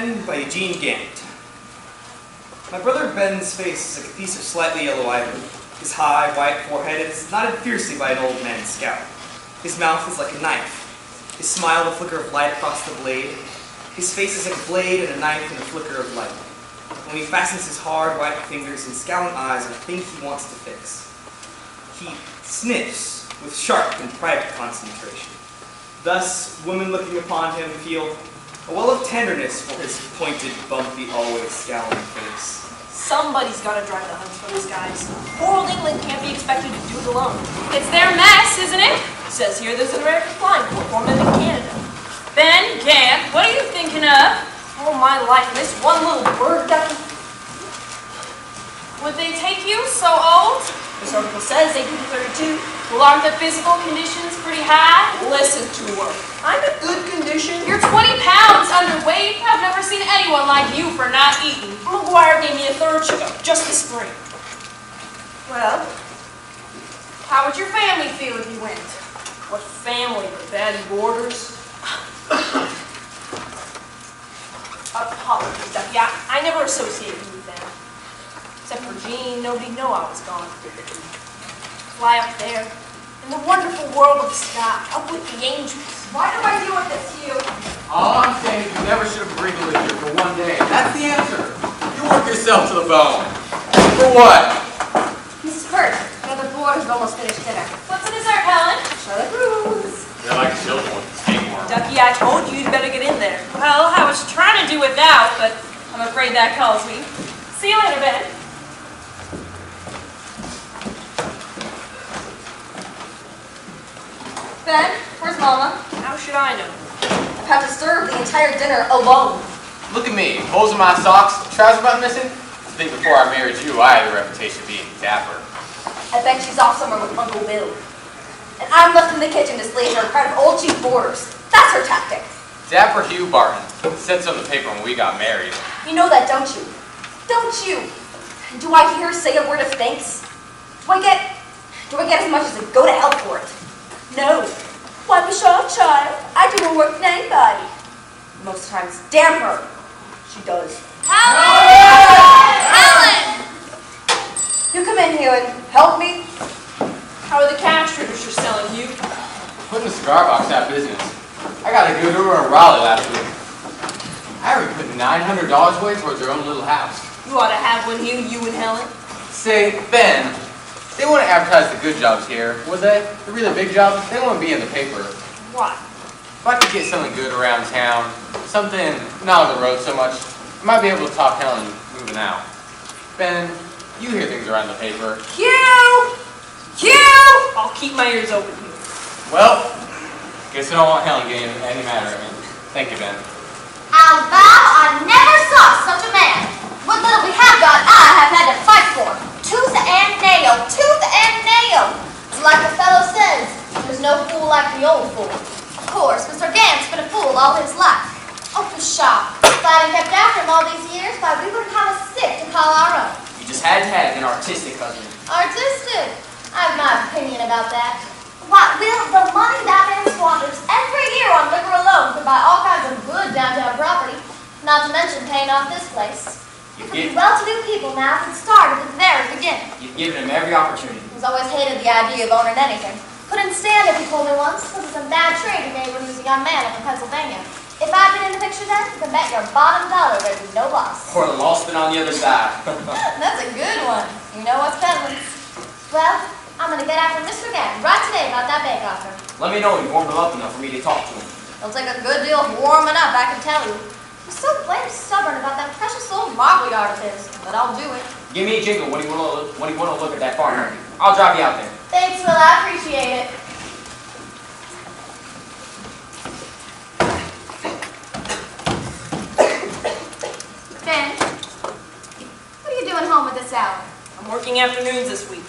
Ben by Eugene Gannett. My brother Ben's face is like a piece of slightly yellow ivory. His high, white forehead is knotted fiercely by an old man's scowl. His mouth is like a knife. His smile the flicker of light across the blade. His face is like a blade and a knife in the flicker of light. When he fastens his hard, white fingers and scowling eyes on a thing he wants to fix. He sniffs with sharp and private concentration. Thus, women looking upon him feel a well of tenderness for his pointed, bumpy, always scowling face. Somebody's got to drive the hunts for these guys. Poor old England can't be expected to do it alone. It's their mess, isn't it? It says here there's an American flying corps formed in Canada. Ben, Gant, what are you thinking of? Oh, my life, this one little bird ducky. Would they take you so old? This article says 1832. Well, aren't the physical conditions pretty high? Listen to her. I'm in good condition. You're 20 pounds underweight. I've never seen anyone like you for not eating. McGuire gave me a third sugar just this spring. Well, how would your family feel if you went? What family? The bad boarders? Apologies, Ducky. I never associated you with them. Except for Jean, nobody'd know I was gone. Fly up there, in the wonderful world of the sky, up with the angels. Why do I deal with this, Hugh? All I'm saying is you never should have agreed to live here for one day. That's the answer. You work yourself to the bone. For what? Mrs. Hurt, the other boarders have almost finished dinner. What's in dessert, Helen? Charlotte Rules. They're like children with the tapeworm. Ducky, I told you you'd better get in there. Well, I was trying to do without, but I'm afraid that calls me. See you later, Ben. Ben, where's Mama? How should I know? I've had to serve the entire dinner alone. Look at me, holes in my socks, trouser button missing. I think before I married you, I had a reputation of being dapper. I bet she's off somewhere with Uncle Bill. And I'm left in the kitchen to slave her in front of old cheap boarders. That's her tactic. Dapper Hugh Barton. Said so in the paper when we got married. You know that, don't you? Don't you? Do I hear her say a word of thanks? Do I get as much as a go to hell for it? No. Why, Michelle, child, I do more work than anybody. Most times, damn her, she does. Helen! Helen! You come in here and help me. How are the cash traders you're selling, you? Putting the cigar box out of business. I got a good order in Raleigh last week. I already put $900 away towards their own little house. You ought to have one, you and Helen. Say, Ben, they wouldn't advertise the good jobs here, would they? The really big jobs, they wouldn't be in the paper. Why? If I could get something good around town, something not on the road so much, I might be able to talk Helen moving out. Ben, you hear things around the paper. Hugh! I'll keep my ears open here. Well, guess I don't want Helen getting any matter at me. Thank you, Ben. I'll vow I never saw such a man. What little we have got, I have had to fight for. Tooth and nail, tooth and nail. It's like the fellow says, there's no fool like the old fool. Of course, Mr. Gant's been a fool all his life. Oh, pshaw. If I hadn't kept after him all these years, why, we wouldn't have a stick to call our own. You just had to have an artistic husband. Artistic. I have my opinion about that. Why, Will, the money that man squanders every year on liquor alone could buy all kinds of good downtown property, not to mention paying off this place. Well-to-do people now can start at the very beginning. You've given him every opportunity. He's always hated the idea of owning anything. Couldn't stand it, he told me once, because it's a bad trade he made when he was a young man up in Pennsylvania. If I'd been in the picture then, you can bet your bottom dollar there'd be no loss. Or the loss been on the other side. That's a good one. You know what's peddling. Well, I'm going to get after Mr. Gant right today about that bank offer. Let me know when you've warmed him up enough for me to talk to him. It'll take a good deal of warming up, I can tell you. He's so blamed stubborn about that precious old marble yard of his, but I'll do it. Give me a jingle when you want to look at that farm. I'll drive you out there. Thanks, Will. I appreciate it. Ben, what are you doing home at this hour? I'm working afternoons this week.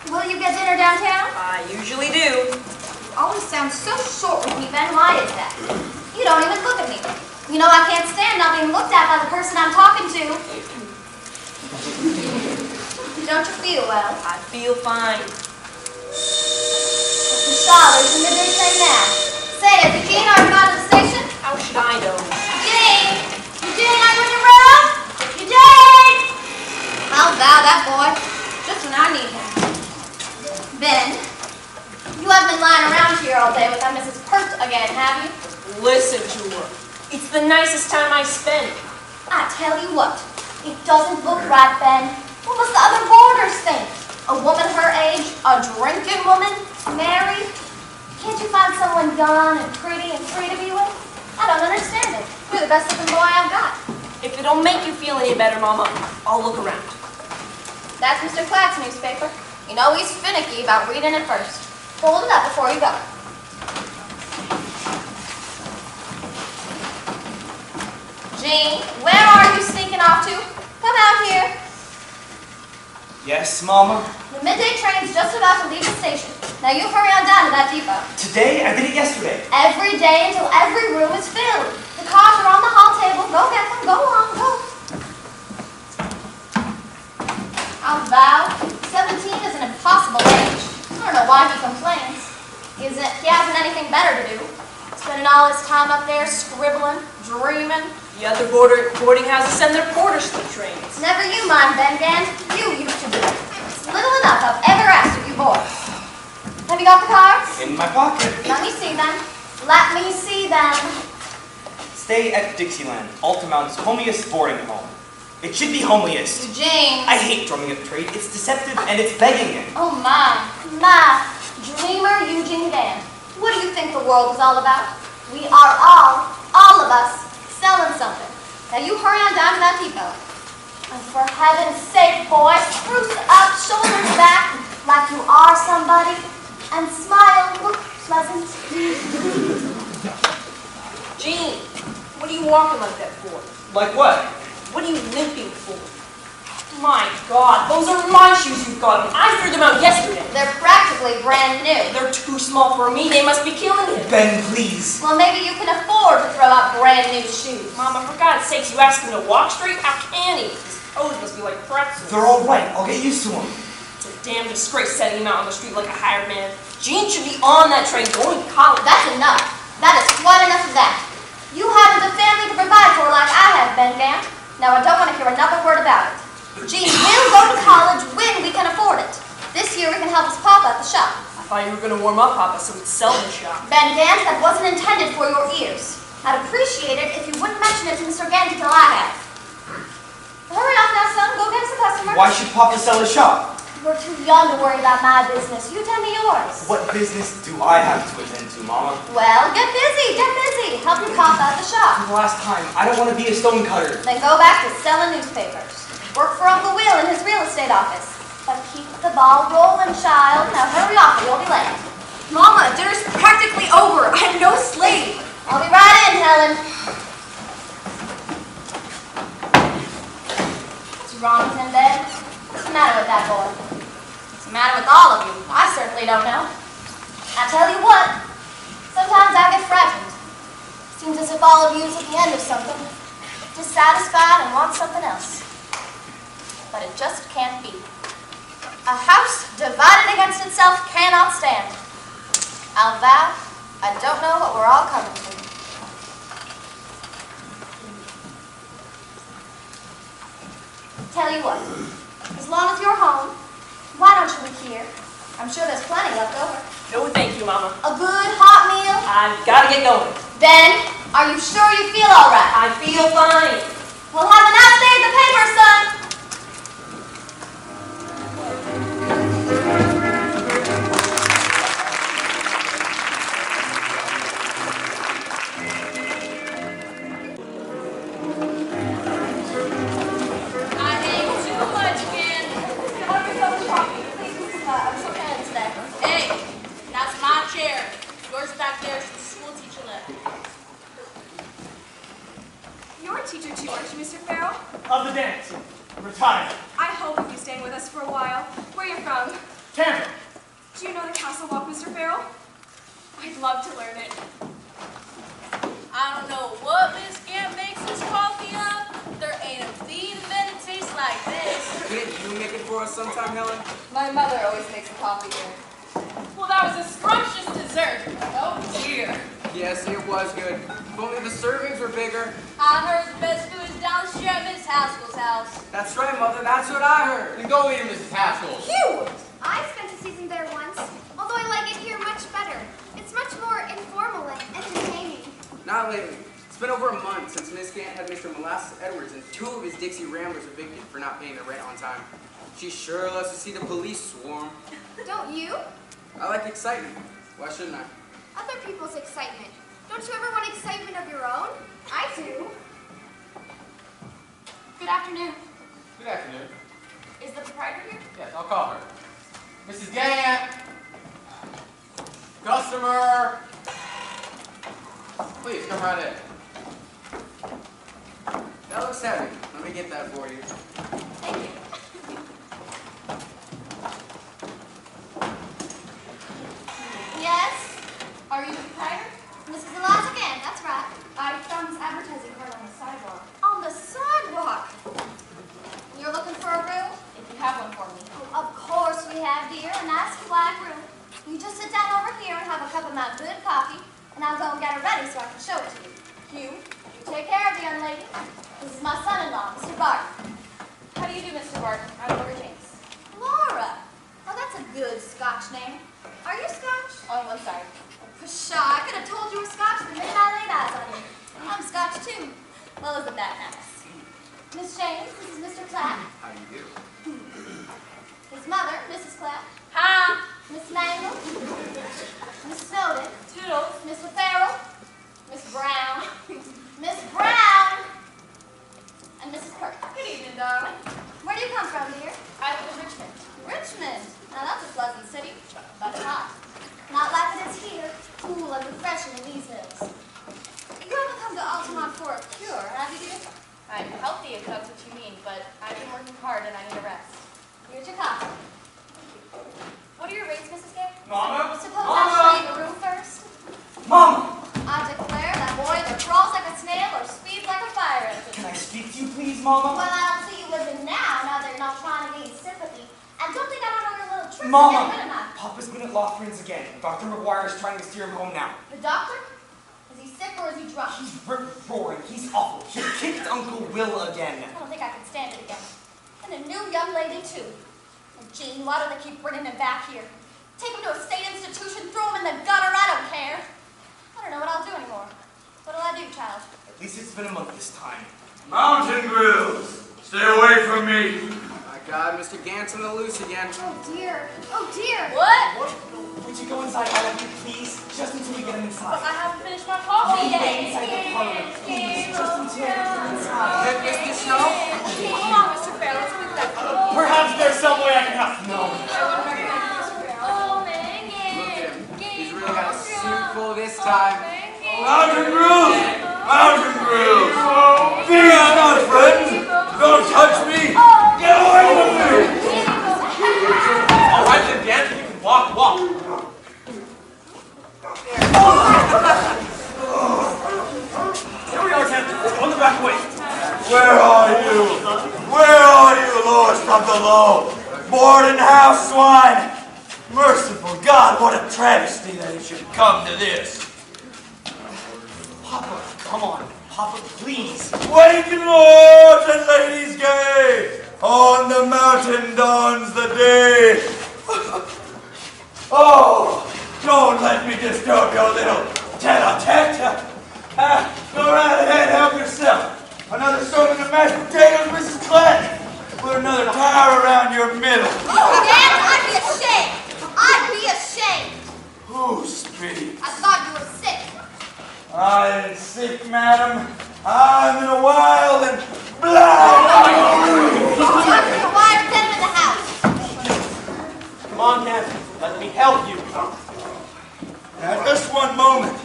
Will you get dinner downtown? I usually do. You always sound so short with me, Ben. Why is that? You don't even look at me. You know I can't stand not being looked at by the person I'm talking to. Don't you feel well? I feel fine. Shaw, there's the midday train now. Say, has Eugene already gone to the station? How should I know? Eugene! Eugene! I'll vow that boy, just when I need him. Ben, you haven't been lying around here all day with that Mrs. Pert again, have you? Listen to her. It's the nicest time I spend. I tell you what, it doesn't look right, Ben. What must the other boarders think? A woman her age, a drinking woman, married? Can't you find someone young and pretty and free to be with? I don't understand it. You're the best looking boy I've got. If it'll make you feel any better, Mama, I'll look around. That's Mr. Clack's newspaper. You know he's finicky about reading it first. Fold it up before you go. Jean, where are you sneaking off to? Come out here. Yes, Mama? The midday train's just about to leave the station. Now you hurry on down to that depot. Today? I did it yesterday. Every day until every room is filled. The cars are on the hall table. Go get them. Go on. Go. I'll vow, 17 is an impossible age. I don't know why he complains. He hasn't anything better to do. Spending all his time up there scribbling, dreaming. The other boarding houses send their porters to the trains. Never you mind, Ben Gant. You used to do it. It's little enough I've ever asked of you boys. Have you got the cards? In my pocket. Let me see them. Let me see them. Stay at Dixieland, Altamount's homeliest boarding home. It should be homeliest. Eugene. I hate drumming up trade. It's deceptive and it's begging it. Oh my. Dreamer Eugene Gant. What do you think the world is all about? We are all of us, selling something. Now you hurry on down to that depot. And for heaven's sake, boy, spruce up, shoulders back, like you are somebody, and smile, look pleasant. Jean, what are you walking like that for? Like what? What are you limping for? My God, those are my shoes you've got on. I threw them out yesterday. They're practically brand new. They're too small for me. They must be killing you. Ben, please. Well, maybe you can afford to throw out brand new shoes. Mama, for God's sakes, you asked him to walk straight? How can he? His toes must be like pretzels. They're all right. I'll get used to them. It's a damn disgrace setting him out on the street like a hired man. Jean should be on that train going to college. That's enough. That is quite enough of that. You haven't a family to provide for like I have, Ben Gant. Now I don't want to hear another word about it. Jean will go to college when we can afford it. This year we can help his papa at the shop. I thought you were going to warm up Papa so we'd sell the shop. Ben Gant, that wasn't intended for your ears. I'd appreciate it if you wouldn't mention it to Mr. Gant until I have. Hurry up now, son. Go get us a customer. Why should Papa sell his shop? You're too young to worry about my business. You tend to yours. What business do I have to attend to, Mama? Well, get busy. Get busy. Help your papa at the shop. For the last time, I don't want to be a stone cutter. Then go back to selling newspapers. Work for Uncle Will in his real estate office. But keep the ball rolling, child. Now hurry off or you'll be late. Mama, dinner's practically over. I'm no slave. I'll be right in, Helen. What's wrong with him, Ben? What's the matter with that boy? What's the matter with all of you? I certainly don't know. I tell you what, sometimes I get frightened. Seems as if all of you is at the end of something. Dissatisfied and want something else. But it just can't be. A house divided against itself cannot stand. I'll vow, I don't know what we're all coming to. Tell you what, as long as you're home, why don't you eat here? I'm sure there's plenty left over. No, thank you, Mama. A good hot meal? I've got to get going. Ben, are you sure you feel all right? I feel fine. We'll have an nice day at the paper, son. Teacher too, aren't you, Mr. Farrell? Of the dance. Retired. I hope you'll be staying with us for a while. Where are you from? Tampa. Do you know the castle walk, Mr. Farrell? I'd love to learn it. I don't know what Miss Gant makes this coffee of. There ain't a bean that it tastes like this. Can't you make it for us sometime, Helen? My mother always makes the coffee here. Well, that was a scrumptious dessert. Oh dear. Yes, it was good. If only the servings were bigger. I heard the best food is down the street at Miss Haskell's house. That's right, Mother. That's what I heard. Then go eat at Mrs. Haskell's. Cute! I spent a season there once, although I like it here much better. It's much more informal and entertaining. Not lately. It's been over a month since Miss Gant had Mr. Molasses Edwards and 2 of his Dixie Ramblers evicted for not paying their rent on time. She sure loves to see the police swarm. Don't you? I like excitement. Why shouldn't I? Other people's excitement. Don't you ever want excitement of your own? I do. Good afternoon. Good afternoon. Is the proprietor here? Yes, I'll call her. Mrs. Gant! Customer! Please, come right in. That looks heavy. Let me get that for you. Thank you. Yes? Are you the proprietor? Mrs. Eliza Gant, that's right. I found this advertising card on the sidewalk. On the sidewalk. You're looking for a room? If you have one for me. Of course we have, dear. A nice quiet room. You just sit down over here and have a cup of my good coffee, and I'll go and get it ready so I can show it to you. Hugh, you take care of the young lady. This is my son-in-law, Mr. Barton. How do you do, Mr. Barton? I'm Laura James. Laura. Oh, that's a good Scotch name. Are you Scotch? On one side. Pshaw, I could have told you were Scotch the minute I laid eyes on you. I'm Scotch too. Well, isn't that nice? Miss James, this is Mr. Clapp. How do you do? His mother, Mrs. Clapp. Hi. Miss Mangle. Miss Snowden. Toodles. Mr. Farrell. Miss Brown. Miss Brown. And Mrs. Perkins. Good evening, darling. Where do you come from, dear? I live in Richmond. Richmond. Now that's a pleasant city, but hot. Not like it is here, cool and refreshing in these hills. You haven't come to Altamont for a cure, have you, dear? I'm healthy, if that's what you mean, but I've been working hard and I need a rest. Here's your coffee. What are your rates, Mrs. Gay? Mama? Suppose I show you the room first? Mama! I declare that boy either crawls like a snail or speeds like a fire engine. Can I speak to you, please, Mama? Well, I don't see you living now that you're not trying to gain sympathy. And don't think I don't know your little tricks Mama! again, am I? Papa's been at Law Friends again. Dr. McGuire is trying to steer him home now. The doctor? Is he sick or is he drunk? He's roaring. He's awful. He kicked Uncle Will again. I don't think I can stand it again. And a new young lady, too. And Gene, why do they keep bringing him back here? Take him to a state institution, throw him in the gutter, I don't care. I don't know what I'll do anymore. What'll I do, child? At least it's been a month this time. Mountain grills, stay away from me. My God, Mr. Gant's on the loose again. Oh dear. Oh dear. What? Would you go inside, Ellen, please? Just until we get him But inside. I haven't finished my Oh, coffee get yet. inside the parlor, please. Just until we get him inside. Mr. Snow? Hold on, Mr. Fair. Let's move that coffee. Perhaps there's some way I can help. No. I wouldn't recommend it, Mr. Fair. Look at him. He's really got a suit full this time. Mountain grills, mountain grills. These are not friends. Don't touch me. Get away from me. All right, then, Dan. You can walk. Here we are, Ken. On the back way. Where are you? Where are you, lords from below? Boarding house swine. Merciful God, what a travesty that it should come to this. Papa, come on. Papa, please. Waken, lords and ladies gay, on the mountain dawns the day. Oh, don't let me disturb your little tete-a-tete. Go right ahead, help yourself. Another serving of mashed potatoes, Mrs. Clank. Put another tire around your middle. Oh, Dad, I'd be ashamed. I'd be ashamed. Who speaks? I thought you were sick. I ain't sick, madam. I'm in a wild and blind. I'm going to wire them in the house. Come on, Ken. Let me help you. Now, just one moment.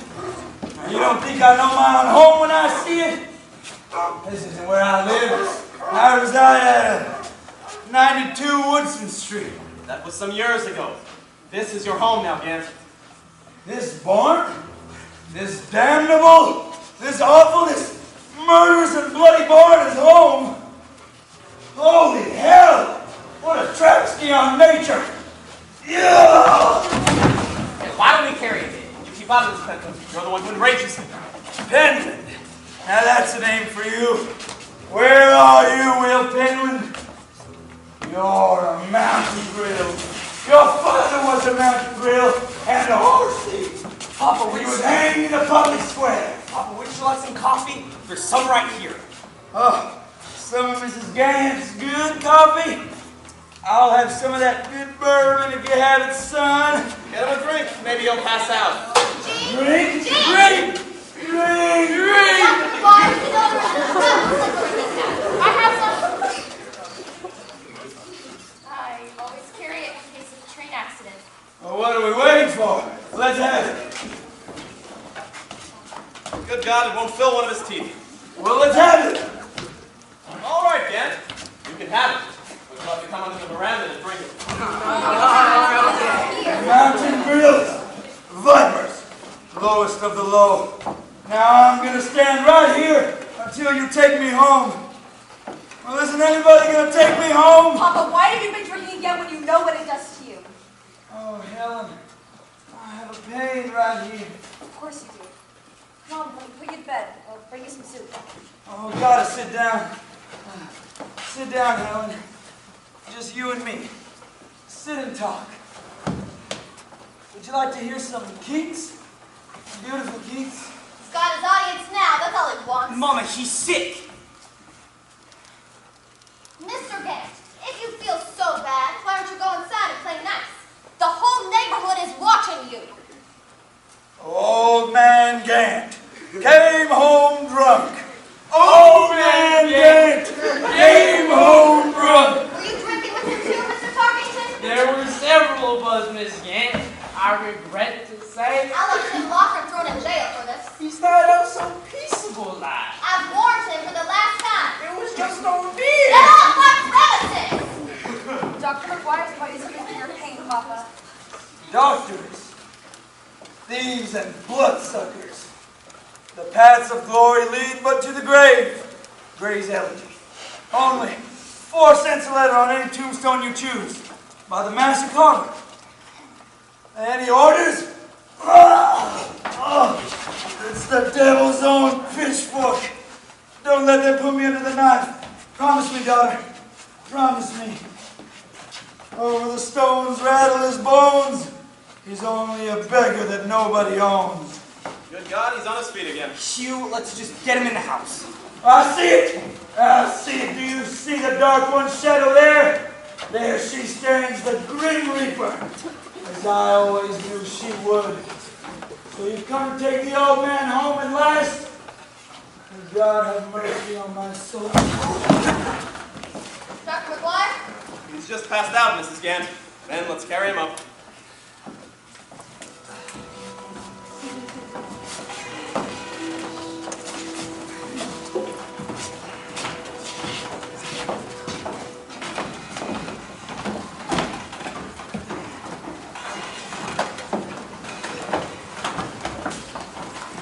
Now, you don't think I know my own home when I see it? This isn't where I live. I reside at 92 Woodson Street. That was some years ago. This is your home now, Gant. This barn, this damnable, this awful, this murderous and bloody barn is home. Holy hell! What a travesty on nature! Yeah! Hey, why don't we carry it? You keep out of this, Penton. You're the one who enrages him. Penman. Now that's a name for you. Where are you, Will Penguin? You're a mountain grill. Your father was a mountain grill and a horse thief. Papa, He was hanged in a public square. Papa, would you like some coffee? There's some right here. Oh, some of Mrs. Gant's good coffee. I'll have some of that good bourbon if you have it, son. Get him a drink. Maybe he'll pass out. Drink, drink, drink, drink. I have some. I always carry it in case of a train accident. Well, what are we waiting for? Let's have it. Good God, it won't fill one of his teeth. Well, let's have it. All right, Dan. You can have it. We'll have to come onto the veranda and drink it. Mountain grills, vipers, lowest of the low. Now I'm gonna stand right here until you take me home. Well, isn't anybody gonna take me home? Papa, why have you been drinking again when you know what it does to you? Oh, Helen, I have a pain right here. Of course you do. Come on, let me put you to bed. I'll bring you some soup. Oh, gotta sit down. Sit down, Helen. Just you and me. Sit and talk. Would you like to hear some Keats? Beautiful Keats? He's got his audience now, that's all he wants. Mama, he's sick. Mr. Gant, if you feel so bad, why don't you go inside and play nice? The whole neighborhood is watching you. Old man Gant came home drunk. Old man Gant came home drunk. Were you drinking with him too, Mr. Tarkington? There were several of us, Miss Gant. I regret to say. I'll have him locked and thrown in jail for this. He started out so peaceable like. I've warned him for the last time. It was just no Get beer. off my premises! Dr. McGuire's why is it your pain, Papa? Doctors, thieves and bloodsuckers. The paths of glory lead but to the grave. Gray's Elegy. Only 4 cents a letter on any tombstone you choose. By the Master Carver. Any orders? It's the devil's own pitchfork. Don't let them put me under the knife. Promise me, daughter. Promise me. Over the stones rattle his bones. He's only a beggar that nobody owns. Good God, he's on his feet again. Hugh, let's just get him in the house. I see it. I see it. Do you see the dark one's shadow there? There she stands, the Grim Reaper. As I always knew she would. So you've come to take the old man home at last? May God have mercy on my soul. Dr. McGuire? He's just passed out, Mrs. Gant. Then let's carry him up.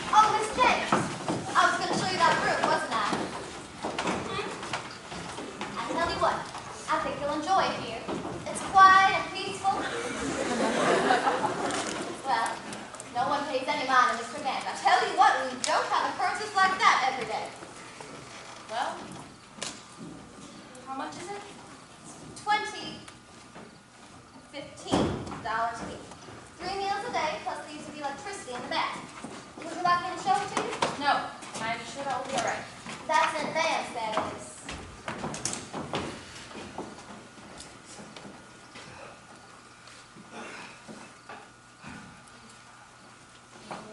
Oh, Miss James. I was going to show you that room, wasn't I? I tell you what, I think you'll enjoy it here. It's quiet and peaceful. Well, no one pays any mind to Mr. Gant. I tell you what, we don't have occurrences like that every day. Well, how much is it? $15 a week. 3 meals a day, plus the use of electricity in the bath. Would you like me to show it to you? No, I'm sure that will be all right. That's in advance, that is.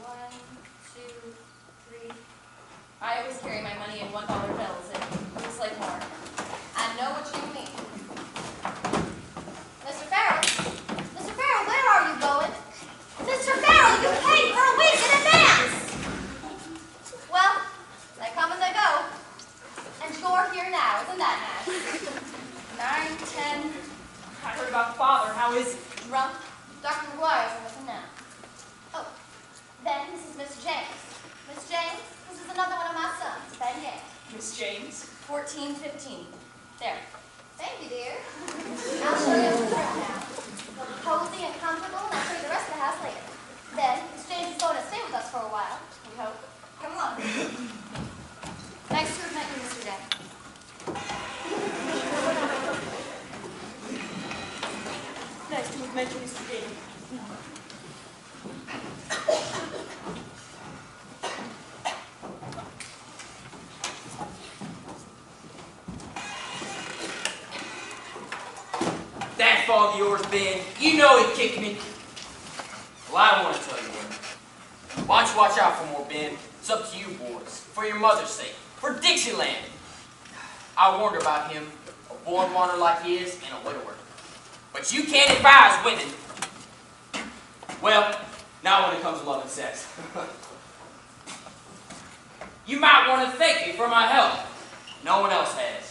One, two, three. I always carry my money in $1 bills. It looks like more. I know what you mean. Mr. Farrell? Mr. Farrell, where are you going? Mr. Farrell, you paid for a week in advance! Well, they come and they go. And you're here now, isn't that nice? 9, 10. I heard about father. How is he? Drunk? Dr. McGuire's with him now. Oh, then this is Miss James. Miss James, this is another one of my sons, Ben Yang. Miss James? 14, 15. There. Thank you, dear. I'll show you the room now. It'll be cozy and comfortable, and I'll show you the rest of the house later. Then, Miss James is going to stay with us for a while, we hope. Come along. Nice to have met you, Mr. Day. next to his mental history game. That fault of yours, Ben. You know he kicked me. Well, I want to tell you what. Why don't you watch out for more, Ben? It's up to you, boys. For your mother's sake. For Dixieland. I warned her about him, a born wanderer like he is, and a widower. But you can't advise women. Well, not when it comes to love and sex. You might want to thank me for my help. No one else has.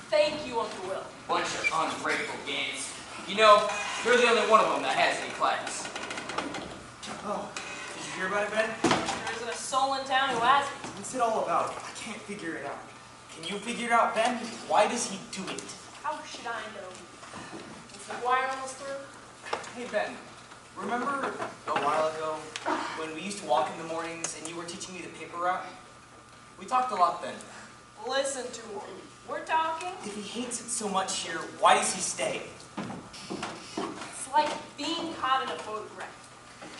Thank you, Uncle Will. Bunch of ungrateful gants. You know, you're the only one of them that has any class. Oh, did you hear about it, Ben? There isn't a soul in town who has it. What's it all about? I can't figure it out. Can you figure it out, Ben? Why does he do it? How should I know? Is the wire almost through? Hey, Ben. Remember a while ago when we used to walk in the mornings and you were teaching me the paper route? We talked a lot then. Listen to him. We're talking. If he hates it so much here, why does he stay? It's like being caught in a photograph.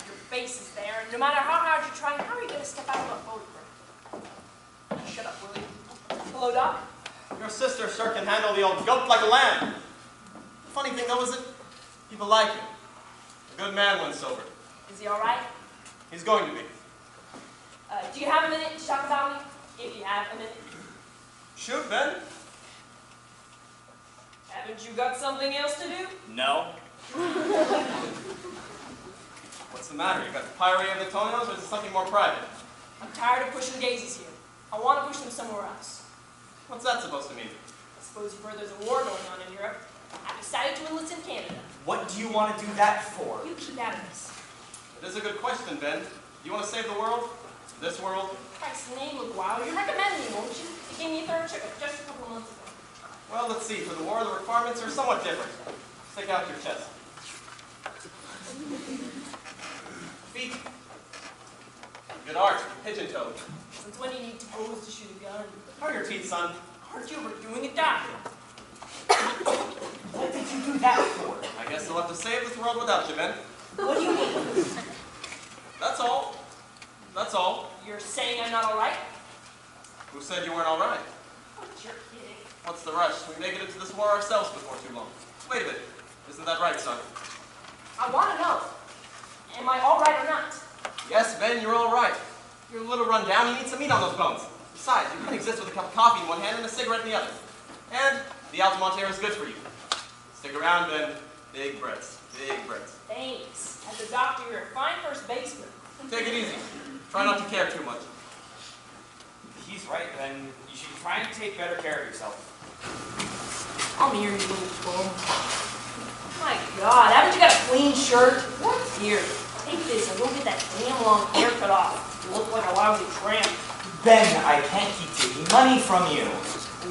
Your face is there, and no matter how hard you try, how are you going to step out of a photograph? Shut up, Willie. Hello, Doc. Your sister sure can handle the old goat like a lamb. The funny thing though is that people like him. A good man when sober. Is he all right? He's going to be. Do you have a minute to talk about me? If you have a minute. Shoot, Ben. Haven't you got something else to do? No. What's the matter? You got the pyre of the toenails, or is it something more private? I'm tired of pushing daisies here. I want to push them somewhere else. What's that supposed to mean? I suppose you've heard there's a war going on in Europe. I decided to enlist in Canada. What do you want to do that for? You keep out of this. It is a good question, Ben. Do you want to save the world? This world? Christ's name, McGuire. You recommend me, won't you? You gave me a third checkup just a couple of months ago. Well, let's see. For the war, the requirements are somewhat different. Stick out your chest. Feet. Good arch, pigeon-toed. Since when do you need to pose to shoot a gun? How are your teeth, son? Aren't you ever doing a doctor? What did you do that for? I guess you'll have to save this world without you, Ben. What do you mean? That's all. That's all. You're saying I'm not all right? Who said you weren't all right? Oh, you're kidding. What's the rush? We may get into this war ourselves before too long. Wait a minute. Isn't that right, son? I want to know. Am I all right or not? Yes, Ben, you're all right. You're a little run down. You need some meat on those bones. Besides, you can exist with a cup of coffee in one hand and a cigarette in the other. And the Altamont air is good for you. Stick around, Ben. Big breaths. Big breaths. Thanks. As a doctor, you're a fine first baseman. Take it easy. Try not to care too much. He's right, Ben. You should try and take better care of yourself. Come here, you little bum. My God, haven't you got a clean shirt? What? Here, take this and go get that damn long hair cut off. You look like a lousy tramp. Ben, I can't keep taking money from you.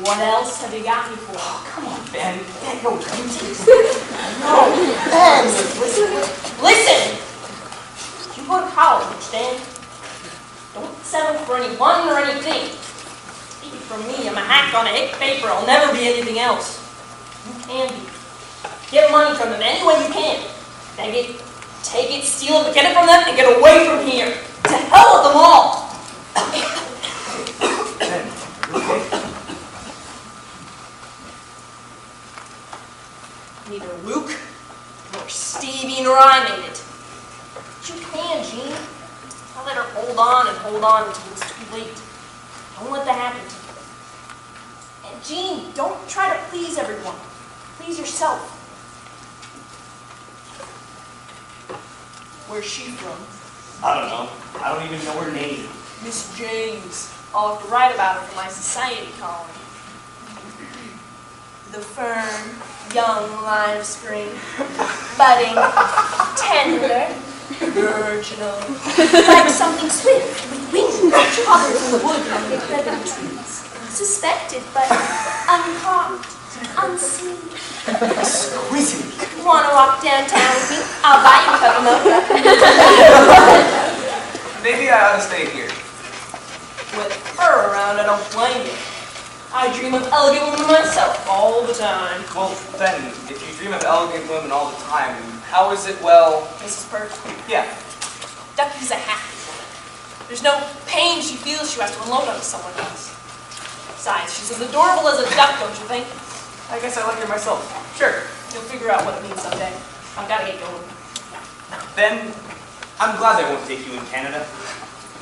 What else have you got me for? Oh, come on, Ben. No, Ben, listen! You go to college, understand? Don't settle for anyone or anything. Take it from me, I'm a hack on a hick paper. I'll never be anything else. You can be. Get money from them any way you can. Beg it, take it, steal it, get it from them, and get away from here. To hell with them all! Ben, you okay? Neither Luke nor Stevie nor I made it. But you can, Gene. I'll let her hold on until it's too late. Don't let that happen to you. And Gene, don't try to please everyone. Please yourself. Where's she from? I don't know. I don't even know her name. Miss James. I'll have to write about her for my society column. The fern, young live spring, budding, tender, virginal, like something swift with wings, hovered in the wood among the feathered trees, suspected but uncaught, unseen. Exquisite. You want to walk downtown with me? I'll buy you a cup of mocha. Maybe I ought to stay here. With her around, I don't blame you. I dream of elegant women myself all the time. Well, then, if you dream of elegant women all the time, how is it, well... Mrs. Pert? Yeah. Ducky's a happy woman. There's no pain she feels she has to unload onto someone else. Besides, she's as adorable as a duck, don't you think? I guess I like her myself. Sure. You'll figure out what it means someday. I've got to get going. Then, I'm glad they won't take you in Canada.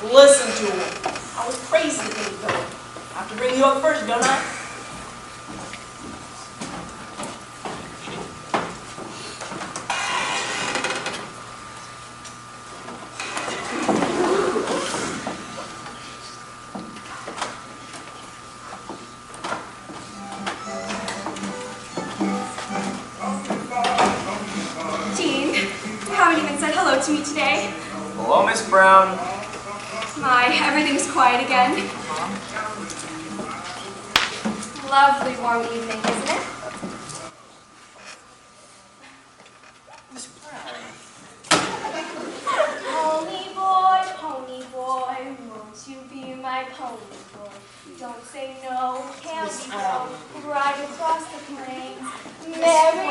Listen to her. I was crazy to get you going. I have to bring you up first, don't I? Dean, you haven't even said hello to me today. Hello, Miss Brown. My, everything's quiet again. Lovely warm evening, isn't it? Miss Brown. Pony boy, won't you be my pony boy? Don't say no, candy boy, ride across the plains, marry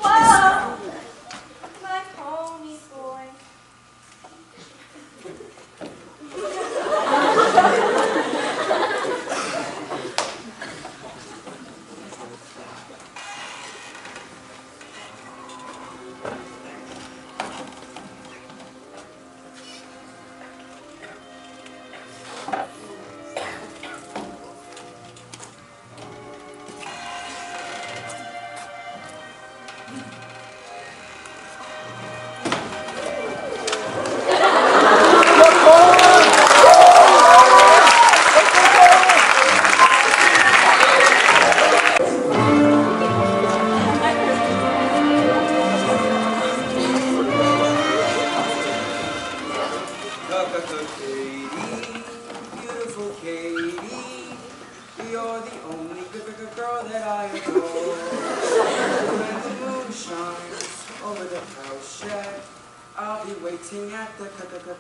whoa, my pony boy.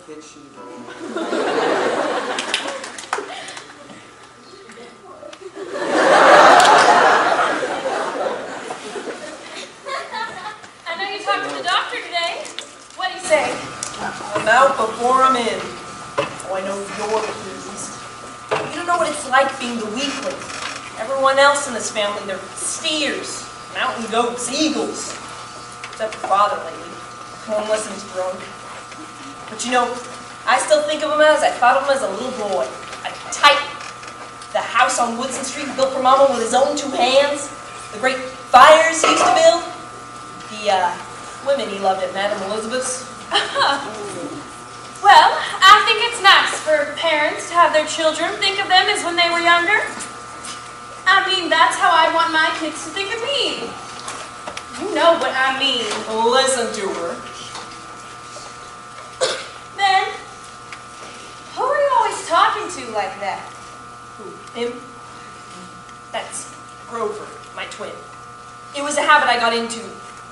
Kitchen door. I know you talked to the doctor today. What'd he say? I'm out before I'm in. Oh, I know you're pleased. You don't know what it's like being the weakling. Everyone else in this family, they're steers, mountain goats, eagles. Except for Father lately. Homeless and he's drunk. But you know, I still think of him as I thought of him as a little boy. A titan. The house on Woodson Street built for Mama with his own 2 hands. The great fires he used to build. The women he loved at Madame Elizabeth's. Well, I think it's nice for parents to have their children think of them as when they were younger. I mean, that's how I want my kids to think of me. You know what I mean. Listen to her. Ben, who are you always talking to like that? Who? Him? That's Grover, my twin. It was a habit I got into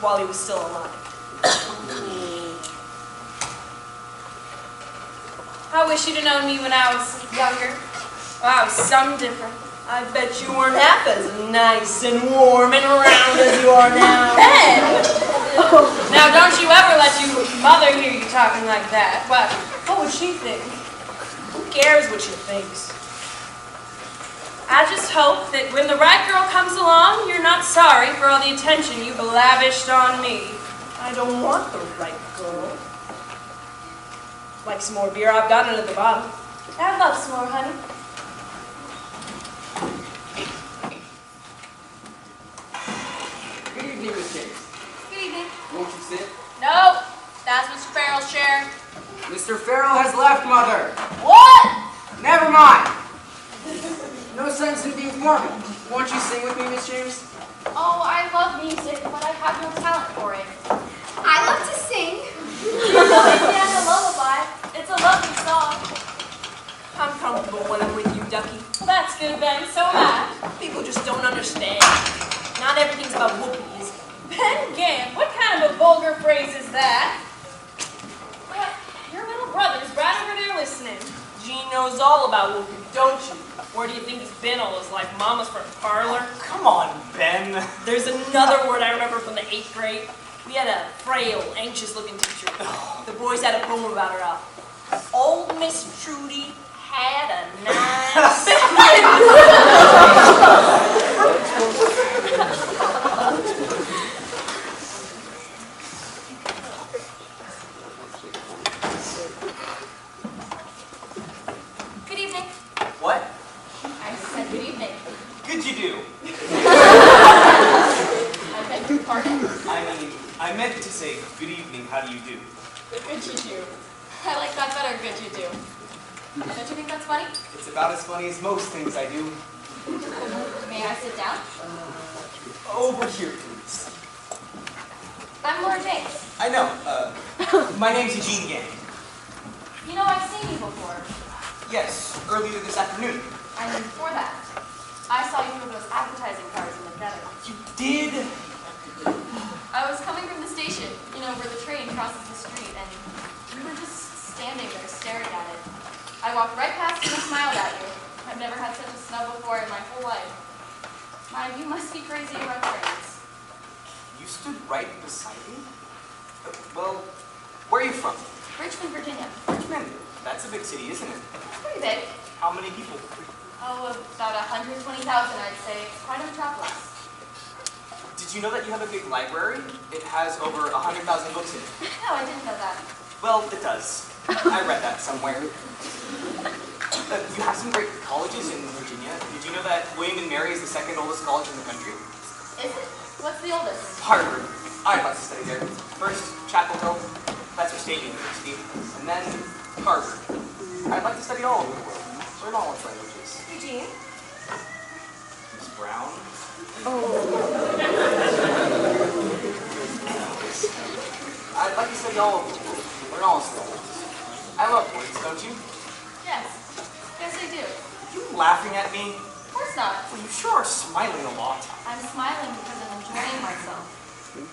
while he was still alive. I wish you'd have known me when I was younger. Well, I was some different. I bet you weren't half as nice and warm and round as you are now. Ben! Now, don't you ever let your mother hear you talking like that. What would she think? Who cares what she thinks? I just hope that when the right girl comes along, you're not sorry for all the attention you've lavished on me. I don't want the right girl. Like some more beer? I've got it at the bottom. I'd love some more, honey. Good evening, Miss James. Good evening. Won't you sit? No, that's Mr. Farrell's chair. Mr. Farrell has left, Mother. What? Never mind. No sense in being formal. Won't you sing with me, Miss James? Oh, I love music, but I have no talent for it. I love to sing. And a lullaby. It's a lovely song. I'm comfortable when I'm with you, Ducky. Well, that's good, Ben. So am I. People just don't understand. Not everything's about whoopies. Ben Gam, what kind of a vulgar phrase is that? What? Your little brother's right over there listening. Jean knows all about whooping, don't you? Where do you think he's been all his life? Mama's front parlor? Come on, Ben. There's another word I remember from the 8th grade. We had a frail, anxious-looking teacher. The boys had a poem about her. Old Miss Trudy had a nice... Good evening. What? I said good evening. Good you do. I beg your pardon. I meant to say good evening, how do you do? Good you do. I like that better, good you do. Don't you think that's funny? It's about as funny as most things I do. May I sit down? Over here, please. I'm Laura James. I know, my name's Eugene Gang. You know, I've seen you before. Yes, earlier this afternoon. I mean, before that. I saw you with those advertising cards in the gutter. You did? I was coming from the station, you know, where the train crosses the street, and we were just standing there staring at it. I walked right past you and smiled at you. I've never had such a snub before in my whole life. My, you must be crazy about trains. You stood right beside me? Well, where are you from? Richmond, Virginia. Richmond. That's a big city, isn't it? It's pretty big. How many people? Oh, about 120,000, I'd say. It's quite a metropolis. Did you know that you have a big library? It has over 100,000 books in it. No, I didn't know that. Well, it does. I read that somewhere. You have some great colleges in Virginia. Did you know that William and Mary is the second oldest college in the country? Is it? What's the oldest? Harvard. I'd like to study there. First, Chapel Hill. That's our state university. And then, Harvard. I'd like to study all over the world. Learn all its languages. Eugene? Miss Brown? I'd like to study all over the world. Learn all its languages. I love words, don't you? Yes. Yes, I do. Are you laughing at me? Of course not. Well, you sure are smiling a lot. I'm smiling because I'm enjoying myself.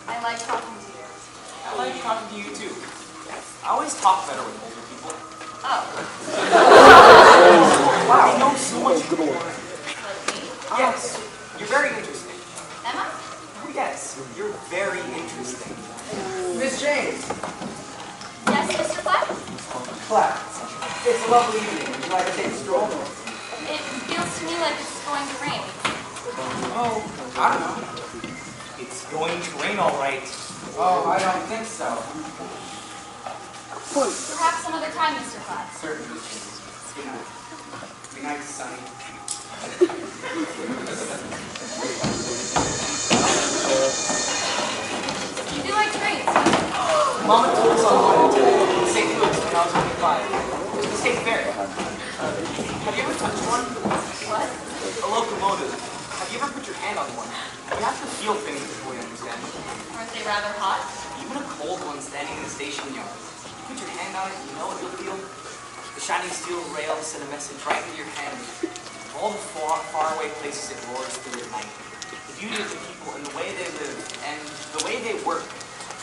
I like talking to you. I like talking to you too. I always talk better with older people. Oh. Wow, you know so much more. Like me? Yes, you're very interesting. Am I? Oh yes, you're very interesting. Miss James. Yes, Mr. Platt? Platt. It's a lovely evening. Would you like to take a stroll? It feels to me like it's going to rain. Oh, I don't know. It's going to rain all right. Oh, I don't think so. Perhaps some other time, Mr. Platt. Certainly. Good night. Good night, Sonny. You do like trains? Mama told us on St. Louis when I was 25. It was the state fair. Have you ever touched one? What? A locomotive. Have you ever put your hand on one? You have to feel things before you understand. Aren't they rather hot? Even a cold one standing in the station yard. You put your hand on it, you know what you'll feel? The shining steel rail send a message right into your hand. All the far away places it roars through at night. The beauty of the people and the way they live and the way they work.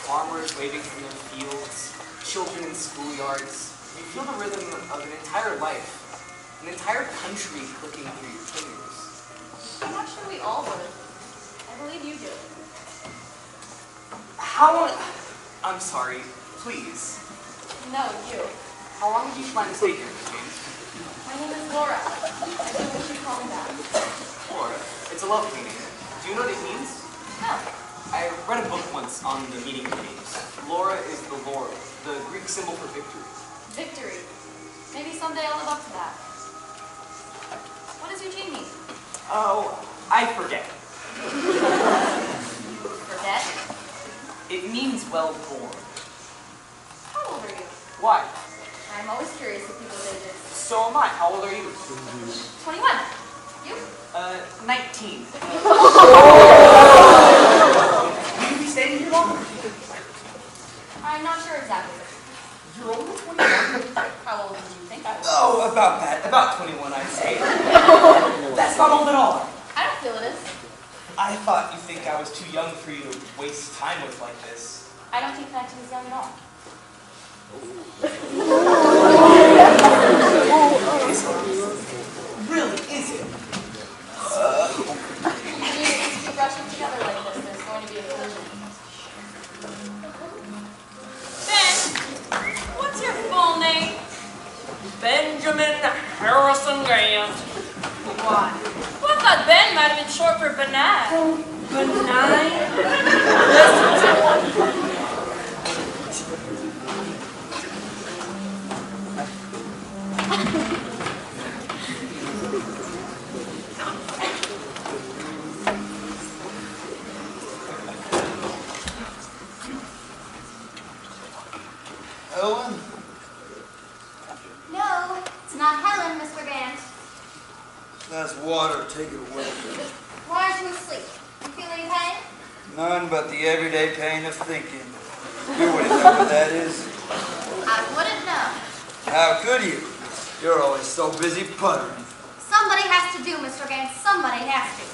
Farmers waving from their fields, children in schoolyards. You feel the rhythm of an entire life, an entire country clicking through your fingers. I'm not sure we all would. I believe you do. I'm sorry, please. No, you. How long do you plan to stay here, Miss James? My name is Laura. I do wish you'd call me that. Laura, it's a lovely name. Do you know what it means? No. I read a book once on the meaning of names. Laura is the laurel, the Greek symbol for victory. Victory. Maybe someday I'll live up to that. What does Eugene mean? Oh, I forget. Forget? It means well born. How old are you? Why? I'm always curious of people's ages. So am I. How old are you? 21. You? 19. Will you be staying here long? I'm not sure exactly. You're only 21? How old did you think I was? Oh, about that. About 21, I'd say. That's not old at all. I don't feel it is. I thought you think I was too young for you to waste time with like this. I don't think 19 is young at all. Really, is it? If you brush them together like this, there's going to be a collision. Ben, what's your full name? Benjamin Harrison Grant. Why? Well, I thought Ben might have been short for benign. Benign? Ellen? No, it's not Helen, Mr. Gant. That's water. Take it away. Why aren't you asleep? You feel any pain? None but the everyday pain of thinking. You wouldn't know what that is. I wouldn't know. How could you? You're always so busy puttering. Somebody has to do, Mr. Gant. Somebody has to.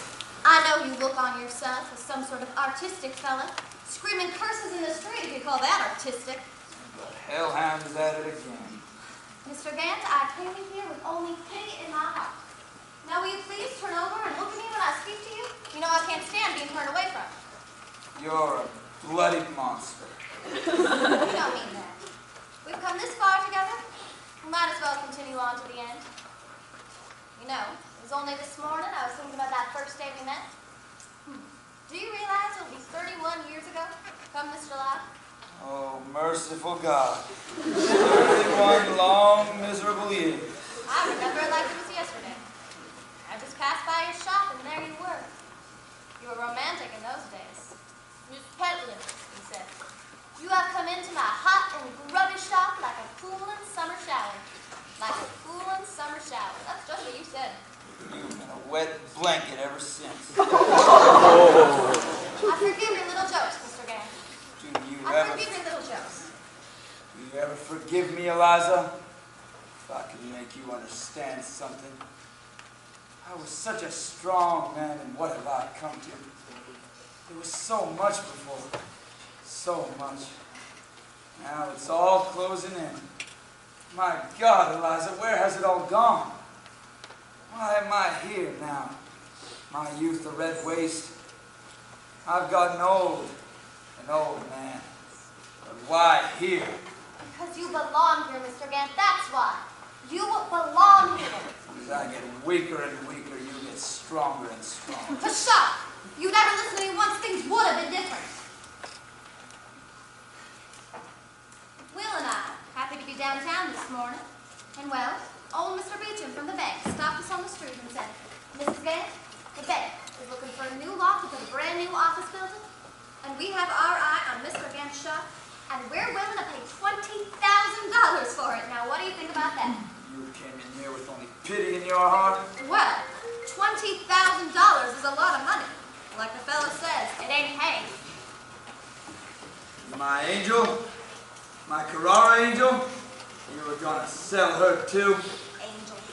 I know you look on yourself as some sort of artistic fella, screaming curses in the street if you call that artistic. But hellhound is at it again. Mr. Gant, I came in here with only pity in my heart. Now will you please turn over and look at me when I speak to you? You know I can't stand being turned away from. You're a bloody monster. You don't mean that. We've come this far together. We might as well continue on to the end. You know, it was only this morning I was thinking about that first day we met. Do you realize it'll be 31 years ago, come this July? Oh, merciful God. 31 long, miserable years. I remember it like it was yesterday. I just passed by your shop and there you were. You were romantic in those days. Miss Peddling, he said. You have come into my hot and grubby shop like a cooling summer shower. Like a cooling summer shower. That's just what you said. You've been a wet blanket ever since. I forgive your little jokes, Mr. Gant. I forgive your little jokes. Do you ever forgive me, Eliza? If I could make you understand something. I was such a strong man, and what have I come to? There was so much before. So much. Now it's all closing in. My God, Eliza, where has it all gone? Why am I here now? My youth a red waste. I've gotten old, an old man. But why here? Because you belong here, Mr. Gant. That's why. You belong here. As I get weaker and weaker, you get stronger and stronger. The shop. You never listened to me once things would have been different. Will and I happened to be downtown this morning. And well, old Mr. Beecham from the bank stopped us on the street and said, Mrs. Gant, the bank is looking for a new lot to put a brand new office building. And we have our eye on Mr. Gant's shop. And we're willing to pay $20,000 for it. Now, what do you think about that? You came in here with only pity in your heart? Well, $20,000 is a lot of money. Like the fellow says, it ain't hay. My angel, my Carrara angel, you were gonna sell her too?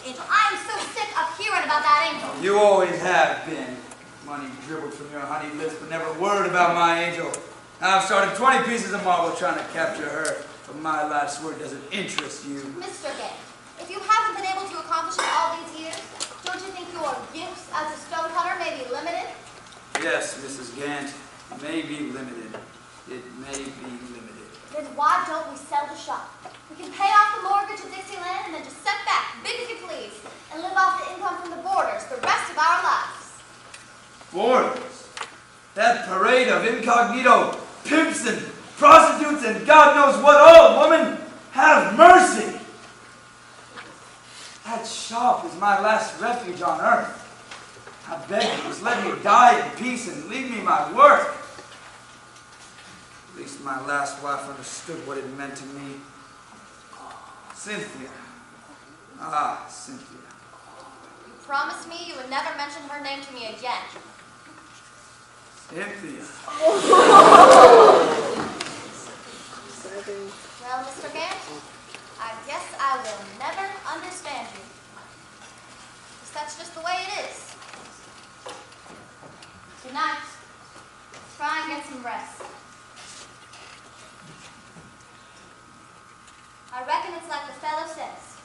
Angel, I am so sick of hearing about that angel. You always have been. Money dribbled from your honey lips, but never a word about my angel. I've started 20 pieces of marble trying to capture her, but my last word doesn't interest you. Mr. Gant, if you haven't been able to accomplish it all these years, don't you think your gifts as a stonecutter may be limited? Yes, Mrs. Gant, it may be limited. It may be limited. Then why don't we sell the shop? We can pay off the mortgage at Dixieland and then just set back, big as you please, and live off the income from the boarders the rest of our lives. Boarders? That parade of incognito pimps and prostitutes and God knows what all, woman! Have mercy! That shop is my last refuge on earth. I beg you, just let me die in peace and leave me my work. At least my last wife understood what it meant to me. Cynthia. Ah, Cynthia. You promised me you would never mention her name to me again. Cynthia. Well, Mr. Gant, I guess I will never understand you. 'Cause that's just the way it is. Good night. Try and get some rest. I reckon it's like the fellow says.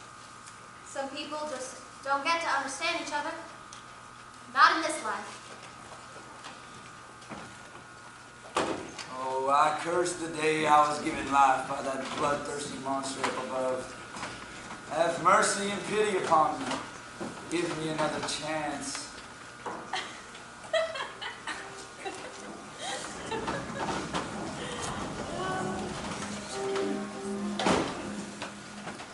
life. Oh, I cursed the day I was given life by that bloodthirsty monster up above. Have mercy and pity upon me. Give me another chance.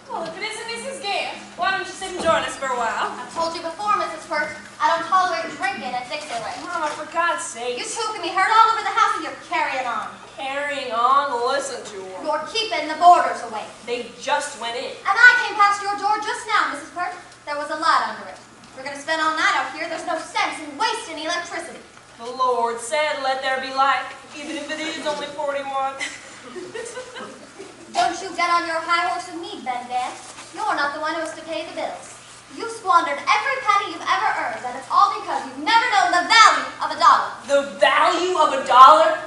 Well, if it isn't Mrs. Gant, why don't you sit and join us for a while? I've told you before, Mrs. Perch, I don't tolerate drinking at Dixieland. Mama, for God's sake. You two can be heard all over the house and you're carrying on. Carrying on, listen to her. You're keeping the boarders away. They just went in. And I came past your door just now, Mrs. Perch. There was a light under it. We're going to spend all night out here. There's no sense in wasting electricity. The Lord said, let there be light, even if it is only 41. Don't you get on your high horse with me, Ben Gant. You're not the one who has to pay the bills. You squandered every penny you've ever earned, and it's all because you've never known the value of a dollar. The value of a dollar?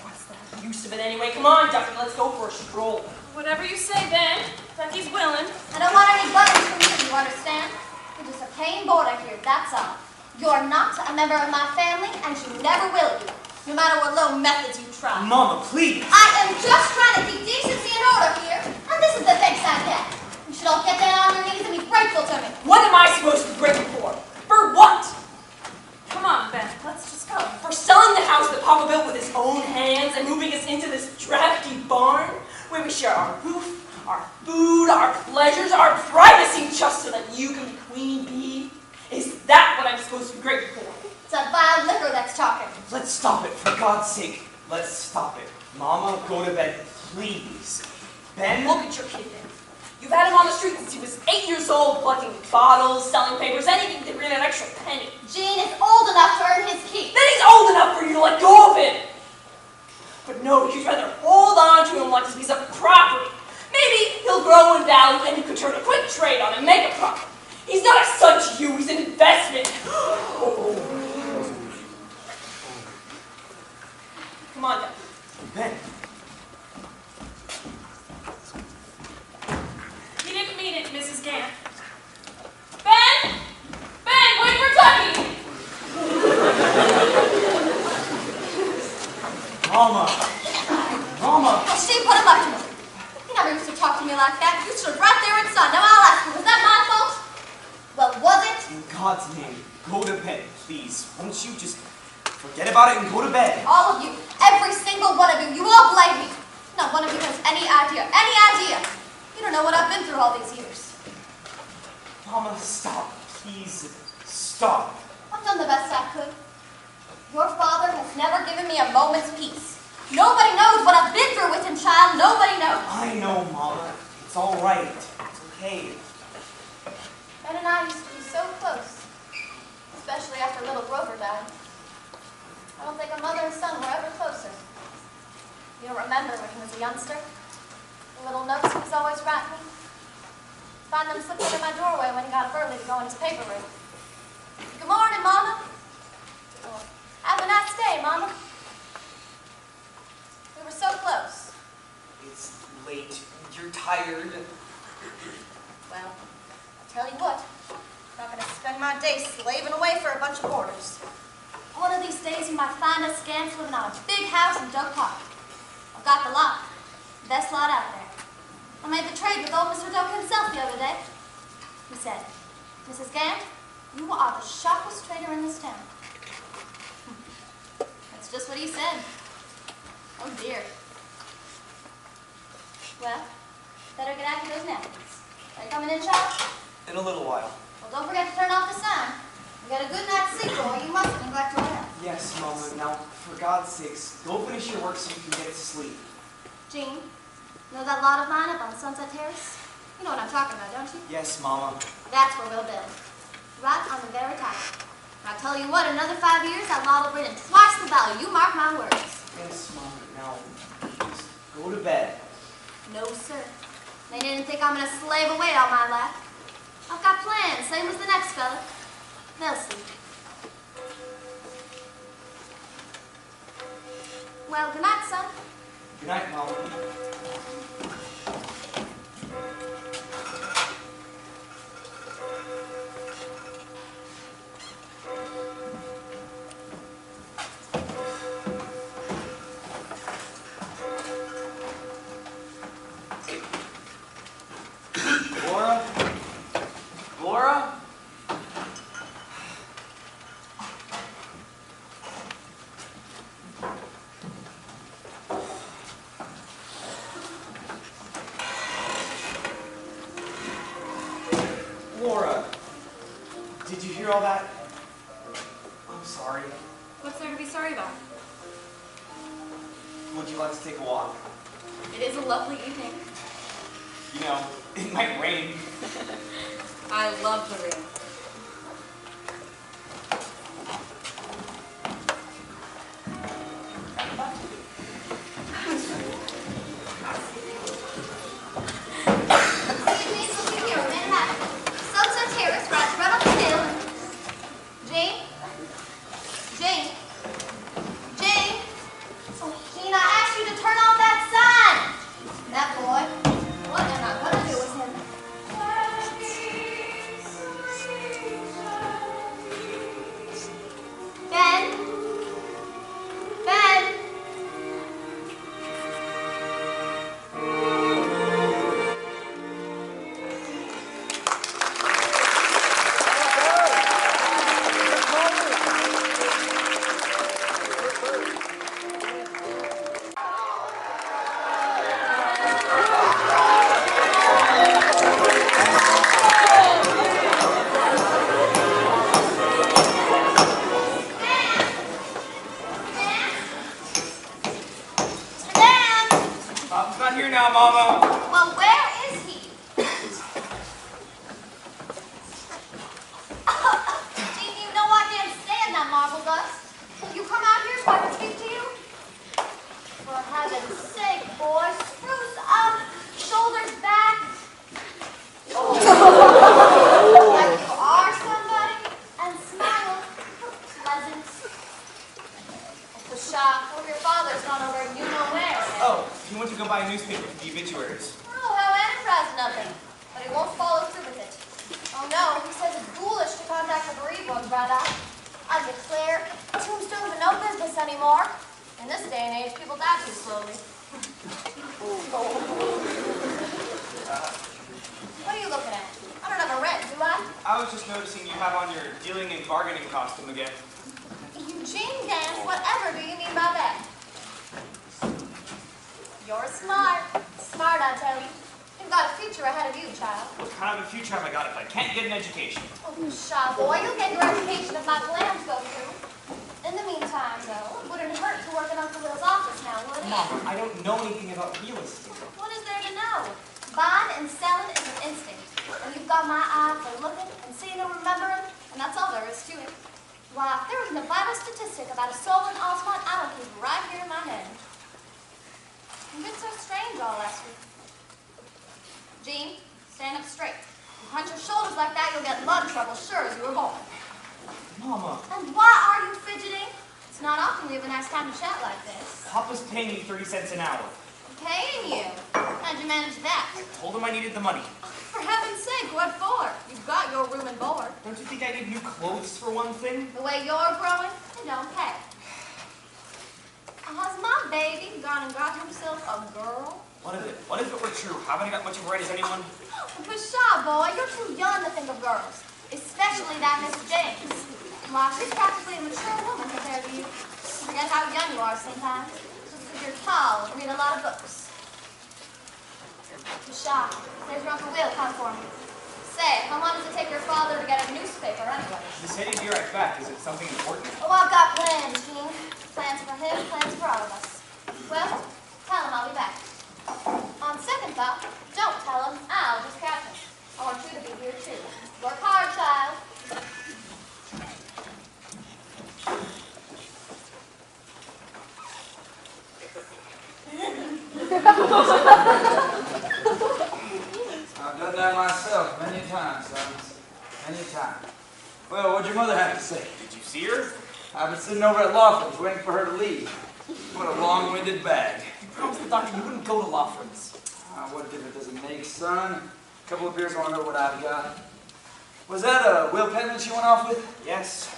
What's the use of it anyway? Come on, Ducky, let's go for a stroll. Whatever you say, Ben. Ducky's willing. I don't want any buttons from you, you understand? You're just a paying boarder here, that's all. You're not a member of my family, and you never will be, no matter what low methods you try. Mama, please. I am just trying to keep decency and order here, and this is the thanks I get. You should all get down on your knees and be grateful to me. What am I supposed to be grateful for? For what? Come on, Ben, let's just go. For selling the house that Papa built with his own hands and moving us into this drafty barn where we share our roof, our food, our pleasures, our privacy just so that you can be queen bee? Is that what I'm supposed to be grateful for? It's a vile liquor that's talking. Let's stop it, for God's sake. Let's stop it. Mama, go to bed, please. Ben? Look at your kid, Ben. You've had him on the street since he was 8 years old, collecting bottles, selling papers, anything to bring an extra penny. Gene is old enough to earn his keep. Then he's old enough for you to let go of him. But no, you'd rather hold on to him like a piece of property. Maybe he'll grow in value and you could turn a quick trade on him and make a profit. He's not a son to you, he's an investment. Come on, Ducky. Ben. He didn't mean it, Mrs. Gant. Ben! Ben, wait for Ducky! Mama. Mama. Well, she put him up to me. You never used to talk to me like that. You stood right there and saw. Now I'll ask you, was that my fault? Well, was it? In God's name, go to bed, please. Won't you just forget about it and go to bed? All of you, every single one of you, you all blame me. Not one of you has any idea. You don't know what I've been through all these years. Mama, stop. Please, stop. I've done the best I could. Your father has never given me a moment's peace. Nobody knows what I've been through with him, child. Nobody knows. I know, Mama. It's all right. It's okay. Ben and I used to be so close, especially after little Grover died. I don't think a mother and son were ever closer. You don't remember when he was a youngster? The little notes he was always writing me? Find them slipped under my doorway when he got up early to go in his paper room. Good morning, Mama. Or, have a nice day, Mama. We were so close. It's late. You're tired. Well, I'll tell you what. I'm not going to spend my day slaving away for a bunch of boarders. One of these days, you might find us scamps living on a big house in Doak Park. I've got the lot. Best lot out there. I made the trade with old Mr. Doak himself the other day. He said, Mrs. Gant, you are the sharpest trader in this town. That's just what he said. Oh dear. Well, better get after those napkins. Are you coming in, child? In a little while. Well, don't forget to turn off the sign. You got a good night's sleep, boy. You mustn't neglect your health. Yes, Mama. Now, for God's sakes, go finish your work so you can get to sleep. Jean, you know that lot of mine up on Sunset Terrace? You know what I'm talking about, don't you? Yes, Mama. That's where we'll build. Right on the very top. And I'll tell you what, another 5 years, that lot will bring in twice the value. You mark my words. Yes, Mama. Now, just go to bed. No, sir. They didn't think I'm going to slave away all my life. I've got plans, same as the next fella. They'll see. Well, good night, son. Good night, Mama. I'm sorry. What's there to be sorry about? Would you like to take a walk? It is a lovely evening. You know, it might rain. I love the rain. I've done that myself many times, sons. Many times. Well, what'd your mother have to say? Did you see her? I've been sitting over at Laughlin's waiting for her to leave. What a long-winded bag. You promised the doctor you wouldn't go to Laughlin's. What difference does it make, son? A couple of beers won't hurt what I've got. Was that Will Penman she went off with? Yes.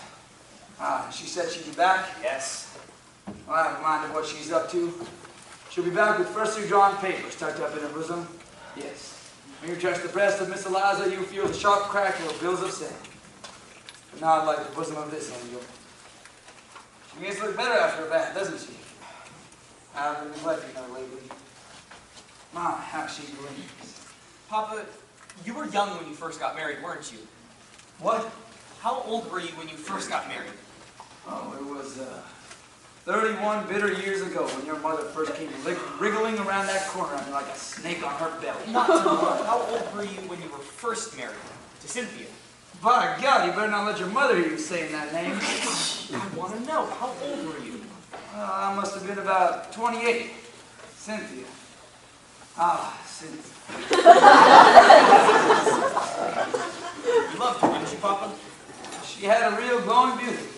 She said she'd be back? Yes. Well, I haven't minded what she's up to. She'll be back with freshly drawn papers tucked up in her bosom. Yes. When you touch the breast of Miss Eliza, you feel the sharp crack of her bills of sand. But not like the bosom of this angel. She makes look better after a bath, doesn't she? I've been neglecting her lately. My, how she gleams. Papa, you were young when you first got married, weren't you? What? How old were you when you first got married? Oh, it was 31 bitter years ago when your mother first came wriggling around that corner on me like a snake on her belly. Not to know. How old were you when you were first married to Cynthia? By God, you better not let your mother hear you saying that name. I want to know. How old were you? I must have been about 28. Cynthia. Ah, Cynthia. You loved her, didn't you, Papa? She had a real glowing beauty.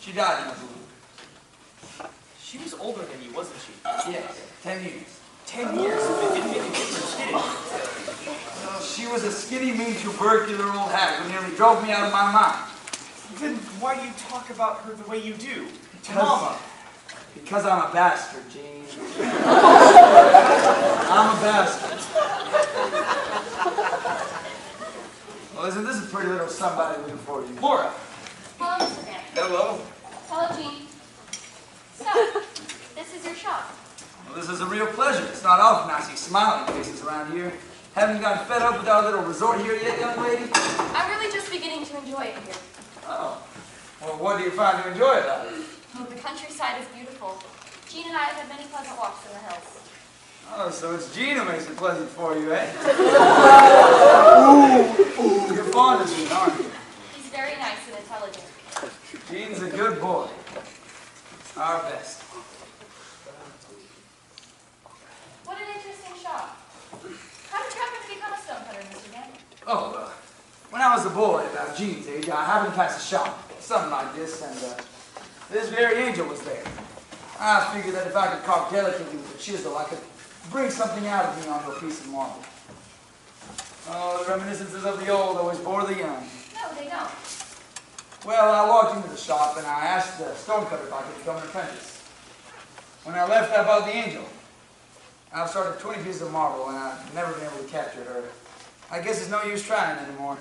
She died in my womb. She was older than you, wasn't she? Yes, 10 years. 10 years. It didn't make a difference, did it? She was a skinny, mean, tubercular old hag who nearly drove me out of my mind. Then why do you talk about her the way you do? To Mama. Because I'm a bastard, Gene. I'm a bastard. Well, listen, this is pretty little somebody looking for you. Laura. Hello, Mr. Grant. Hello. Hello, Jean. So, this is your shop. Well, this is a real pleasure. It's not often I see smiling faces around here. Haven't you gotten fed up with our little resort here yet, young lady? I'm really just beginning to enjoy it here. Oh. Well, what do you find to enjoy about it? Oh, the countryside is beautiful. Jean and I have had many pleasant walks in the hills. Oh, so it's Gene who makes it pleasant for you, eh? Ooh, you're fond of Gene, aren't you? He's very nice and intelligent. Gene's a good boy. Our best. What an interesting shop. How did you happen to become a stonecutter, Mr. Grant? Oh, when I was a boy, about Gene's age, I happened to pass a shop, something like this, and this very angel was there. I figured that if I could carve delicately with a chisel, I could bring something out of me onto a piece of marble. Oh, the reminiscences of the old always bore the young. No, they don't. Well, I walked into the shop and I asked the stonecutter if I could become an apprentice. When I left, I bought the angel. I've started 20 pieces of marble and I've never been able to capture her. I guess it's no use trying anymore.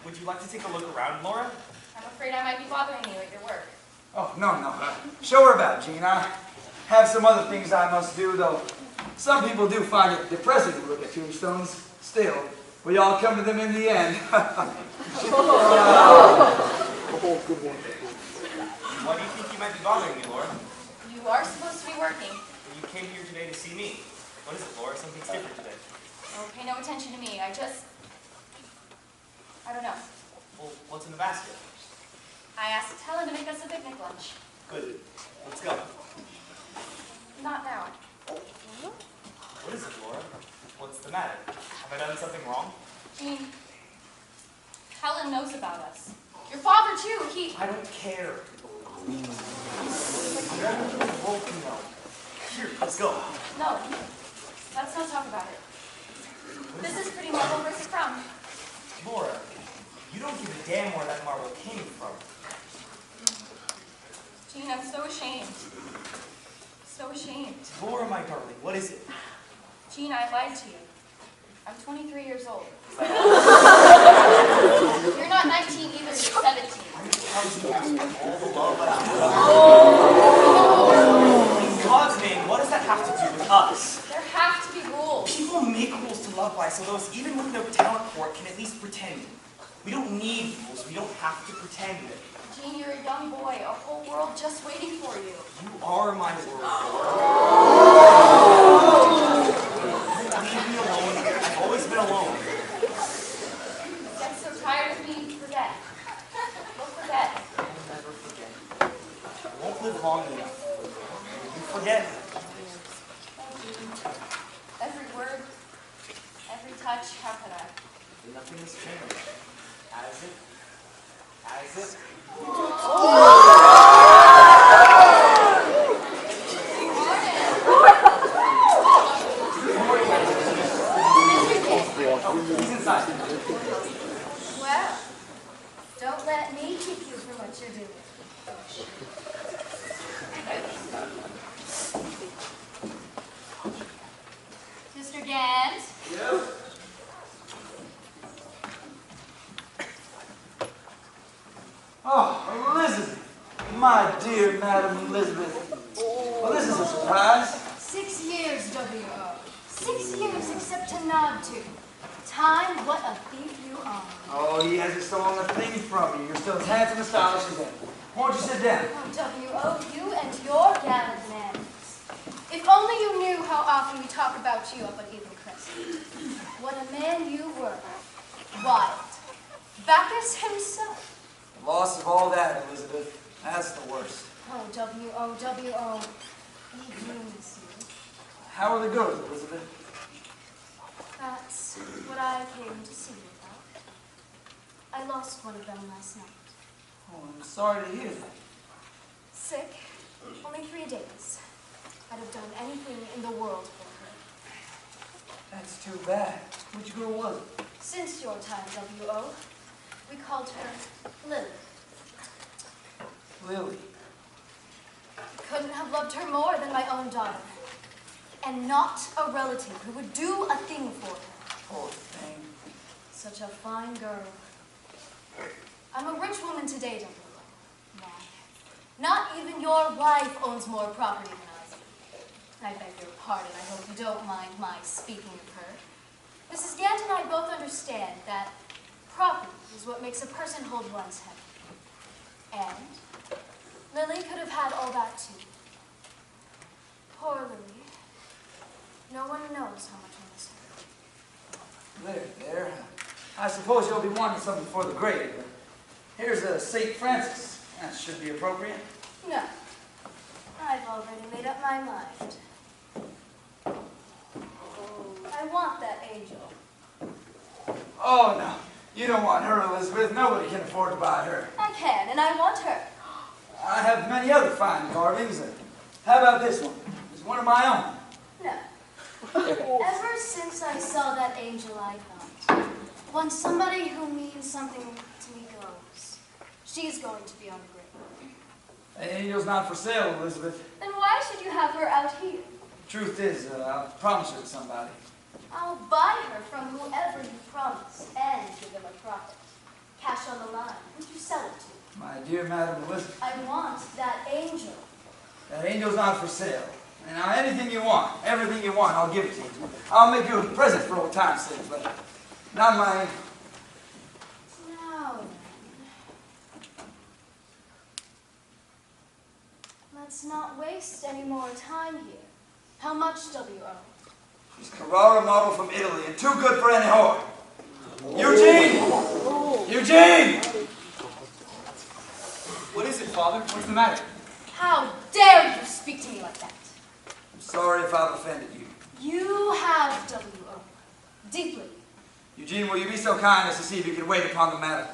Would you like to take a look around, Laura? I'm afraid I might be bothering you at your work. Oh, no. Show her about, Gene. I have some other things I must do, though. Some people do find it depressing to look at tombstones. Still, we all come to them in the end. Why do you think you might be bothering me, Laura? You are supposed to be working. You came here today to see me. What is it, Laura? Something's different today. Oh, pay no attention to me. I don't know. Well, what's in the basket? I asked Helen to make us a picnic lunch. Good. Let's go. Not now. What is it, Laura? What's the matter? Have I done something wrong? Jean, Helen knows about us. Your father, too. I don't care. Whatever the world can know. Here, let's go. No. Let's not talk about it. This is pretty marble. Where's it from? Laura, you don't give a damn where that marble came from. Jean, I'm so ashamed. So ashamed. Laura, my darling, what is it? Jean, I lied to you. I'm 23 years old. You're not 19 either, you're 17. I'm telling you all the love I have. In God's name, what does that have to do with us? There have to be rules. People make rules to love by so those, even with no talent for it, can at least pretend. We don't need rules. We don't have to pretend. Jean, you're a young boy. A whole world just waiting for you. You are my world. Leave me alone. I've always been alone. You get so tired of me, you forget. You'll forget. I'll never forget. I won't live long enough. You forget. Every word, every touch, how could I? Nothing has changed. Has it? Has it? He's inside. Well, don't let me keep you from what you're doing. Mr. Gant? Yes? Oh, Elizabeth. My dear Madam Elizabeth. Well, this is a surprise. 6 years, W.O. 6 years except to nod to. Time, what a thief you are. Oh, he hasn't stolen a thing from you. You're still as handsome and stylish as ever. Won't you sit down? Oh, W.O., you and your gallant manners. If only you knew how often we talk about you up at Eagle Crescent. What a man you were. Wild. Bacchus himself. The loss of all that, Elizabeth. That's the worst. Oh, W.O., W.O. We do miss you. How are the girls, Elizabeth? That's what I came to see you about. I lost one of them last night. Oh, I'm sorry to hear that. Sick. Only 3 days. I'd have done anything in the world for her. That's too bad. Which girl was it? Since your time, W.O., we called her Lily. Lily. Couldn't have loved her more than my own daughter. And not a relative who would do a thing for her. Poor thing. Such a fine girl. I'm a rich woman today, W.O. Why? Not even your wife owns more property than I do. I beg your pardon. I hope you don't mind my speaking of her. Mrs. Gant and I both understand that property is what makes a person hold one's head. And Lily could have had all that too. Poor Lily. No one knows how much I miss her. There. I suppose you'll be wanting something for the grave, but here's a St. Francis. That should be appropriate. No. I've already made up my mind. I want that angel. Oh, no. You don't want her, Elizabeth. Nobody can afford to buy her. I can, and I want her. I have many other fine carvings. How about this one? It's one of my own. No. Ever since I saw that angel, I thought, when somebody who means something to me goes, she's going to be on the grave. The angel's not for sale, Elizabeth. Then why should you have her out here? Truth is, I'll promise her to somebody. I'll buy her from whoever you promise and give them a profit. Cash on the line. Who'd you sell it to? My dear Madam Elizabeth. I want that angel. That angel's not for sale. And now anything you want, everything you want, I'll give it to you. I'll make you a present for old time's sake, but not my angel. Now then. Let's not waste any more time here. How much, W.O.? She's Carrara model from Italy and too good for any whore. Eugene! Eugene! What is it, Father? What's the matter? How dare you speak to me like that? I'm sorry if I've offended you. You have, W.O. Deeply. Eugene, will you be so kind as to see if you can wait upon the matter?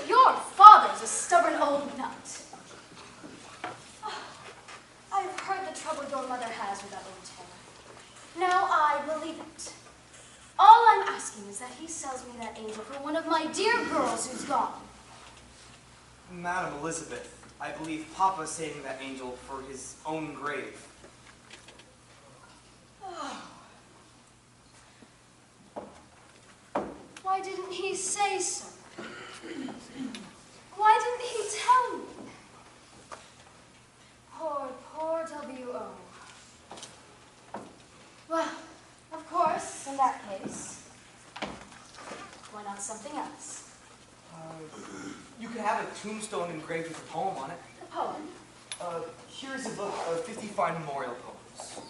Your father's a stubborn old nut. I've heard the trouble your mother has with that old tailor. Now I believe it. All I'm asking is that he sells me that angel for one of my dear girls who's gone. Madam Elizabeth, I believe Papa's saving that angel for his own grave. Why didn't he say so? Why didn't he tell me? Poor W.O. Well, of course, in that case, why not something else? You could have a tombstone engraved with a poem on it. A poem? Here's a book of 50 fine memorial poems.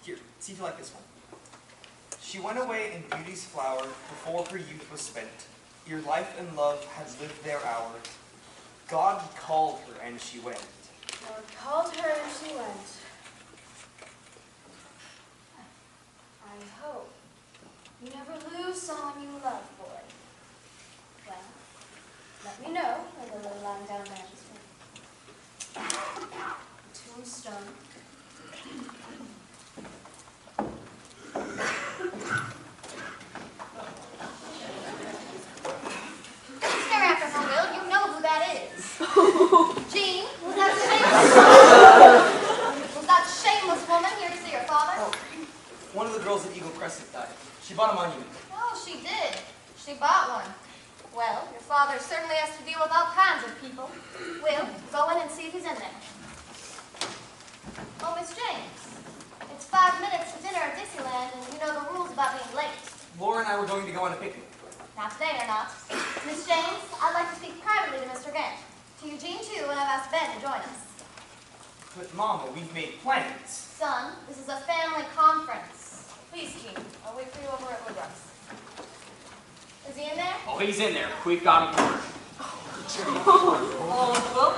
Here, see if you like this one. She went away in beauty's flower before her youth was spent. Ere life and love had lived their hour. God called her and she went. God called her and she went. I hope you never lose someone you love, boy. Well, let me know when the little line down there is ready. Tombstone. Stare after her, Will. You know who that is. Jean, was that shameless woman here to see her father? One of the girls at Eagle Crescent died. She bought a monument. Oh, she did. She bought one. Well, your father certainly has to deal with all kinds of people. Will, go in and see if he's in there. Oh, Miss James, it's 5 minutes to dinner at Dixieland, and you know the rules about being late. Laura and I were going to go on a picnic. Not today, or not. Miss James, I'd like to speak privately to Mr. Gant. To Eugene, too, and I've asked Ben to join us. But Mama, we've made plans. Son, this is a family conference. Please, Gene, I'll wait for you over at Woodruff's. Is he in there? Oh, he's in there. We've got him cornered. Hello, Uncle.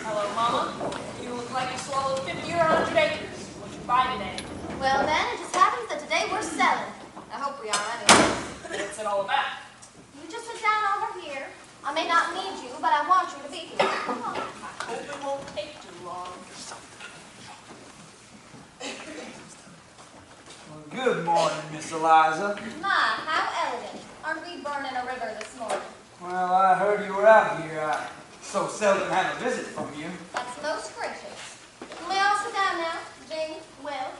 Hello, Mama. You look like you swallowed 50 or 100 acres. What'd you buy today? Well, then, it just happens that today we're selling. I hope we are, anyway. What's it all about? You just sit down over here. I may not need you, but I want you to be here. Come on. I hope it won't take too long. Well, good morning, Miss Eliza. My, how elegant. Aren't we burning a river this morning? Well, I heard you were out here. I so seldom have a visit from you. That's most gracious. May I all sit down now? Jane, Will.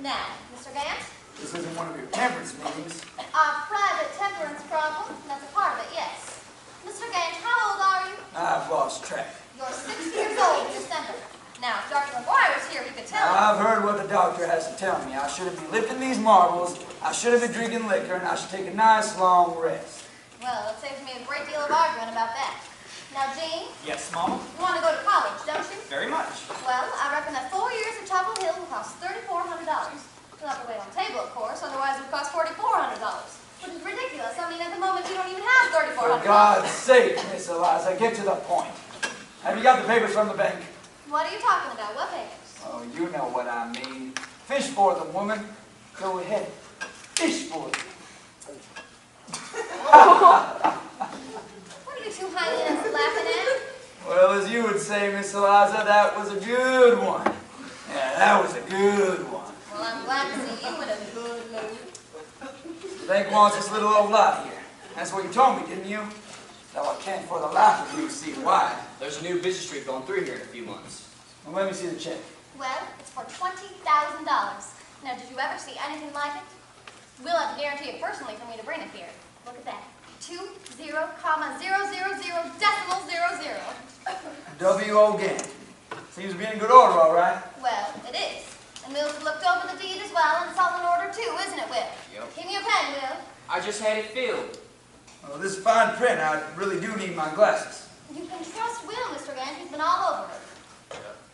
Now, Mr. Gant? This isn't one of your temperance meetings. Our private temperance problem. That's a part of it, yes. Mr. Gant, how old are you? I've lost track. You're 6 years old in December. Now, if Dr. McGuire was here, he could tell you. I've heard what the doctor has to tell me. I shouldn't be lifting these marbles, I shouldn't be drinking liquor, and I should take a nice long rest. Well, it saves me a great deal of arguing about that. Now, Gene, Yes, Mama? you want to go to college, don't you? Very much. Well, I reckon that 4 years at Chapel Hill will cost $3,400. You'll have to wait on the table, of course, otherwise it would cost $4,400. Which is ridiculous. I mean, at the moment, you don't even have $3,400. For God's sake, Miss Eliza, get to the point. Have you got the papers from the bank? What are you talking about? What papers? Oh, you know what I mean. Fish for them, woman. Go ahead. Fish for them. What are you two hyenas laughing at? Well, as you would say, Miss Eliza, that was a good one. Yeah, that was a good one. Well, I'm glad to see you in a good mood. The bank wants this little old lot here. That's what you told me, didn't you? Though I can't for the life of you see why. There's a new business street going through here in a few months. Well, let me see the check. Well, it's for $20,000. Now, did you ever see anything like it? We'll have to guarantee it personally for me to bring it here. Look at that. 20,000,000. W.O. Gant. Seems to be in good order, all right. Well, it is. And Will's looked over the deed as well, and it's all in order too, isn't it, Will? Yep. Give me your pen, Will. I just had it filled. Well, this is fine print. I really do need my glasses. You can trust Will, Mr. Gant. He's been all over it.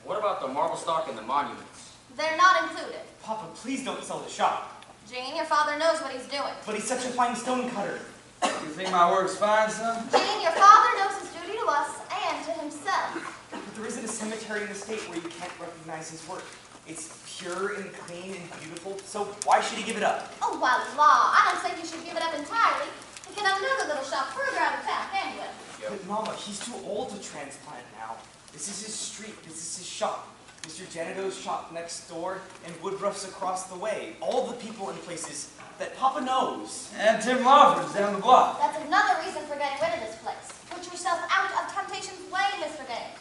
What about the marble stock and the monuments? They're not included. Papa, please don't sell the shop. Gene, your father knows what he's doing. But he's such a fine stone cutter. You think my work's fine, son? Gene, your father knows his duty to us and to himself. But there isn't a cemetery in the state where you can't recognize his work. It's pure and clean and beautiful, so why should he give it up? Oh, well, law. I don't think you should give it up entirely. You can have another little shop further out of town, can you? But Mama, he's too old to transplant now. This is his street, this is his shop. Mr. Janeto's shop next door, and Woodruff's across the way. All the people and places that Papa knows. And Tim Lawford's down the block. That's another reason for getting rid of this place. Put yourself out of temptation's way, Mr. Gant.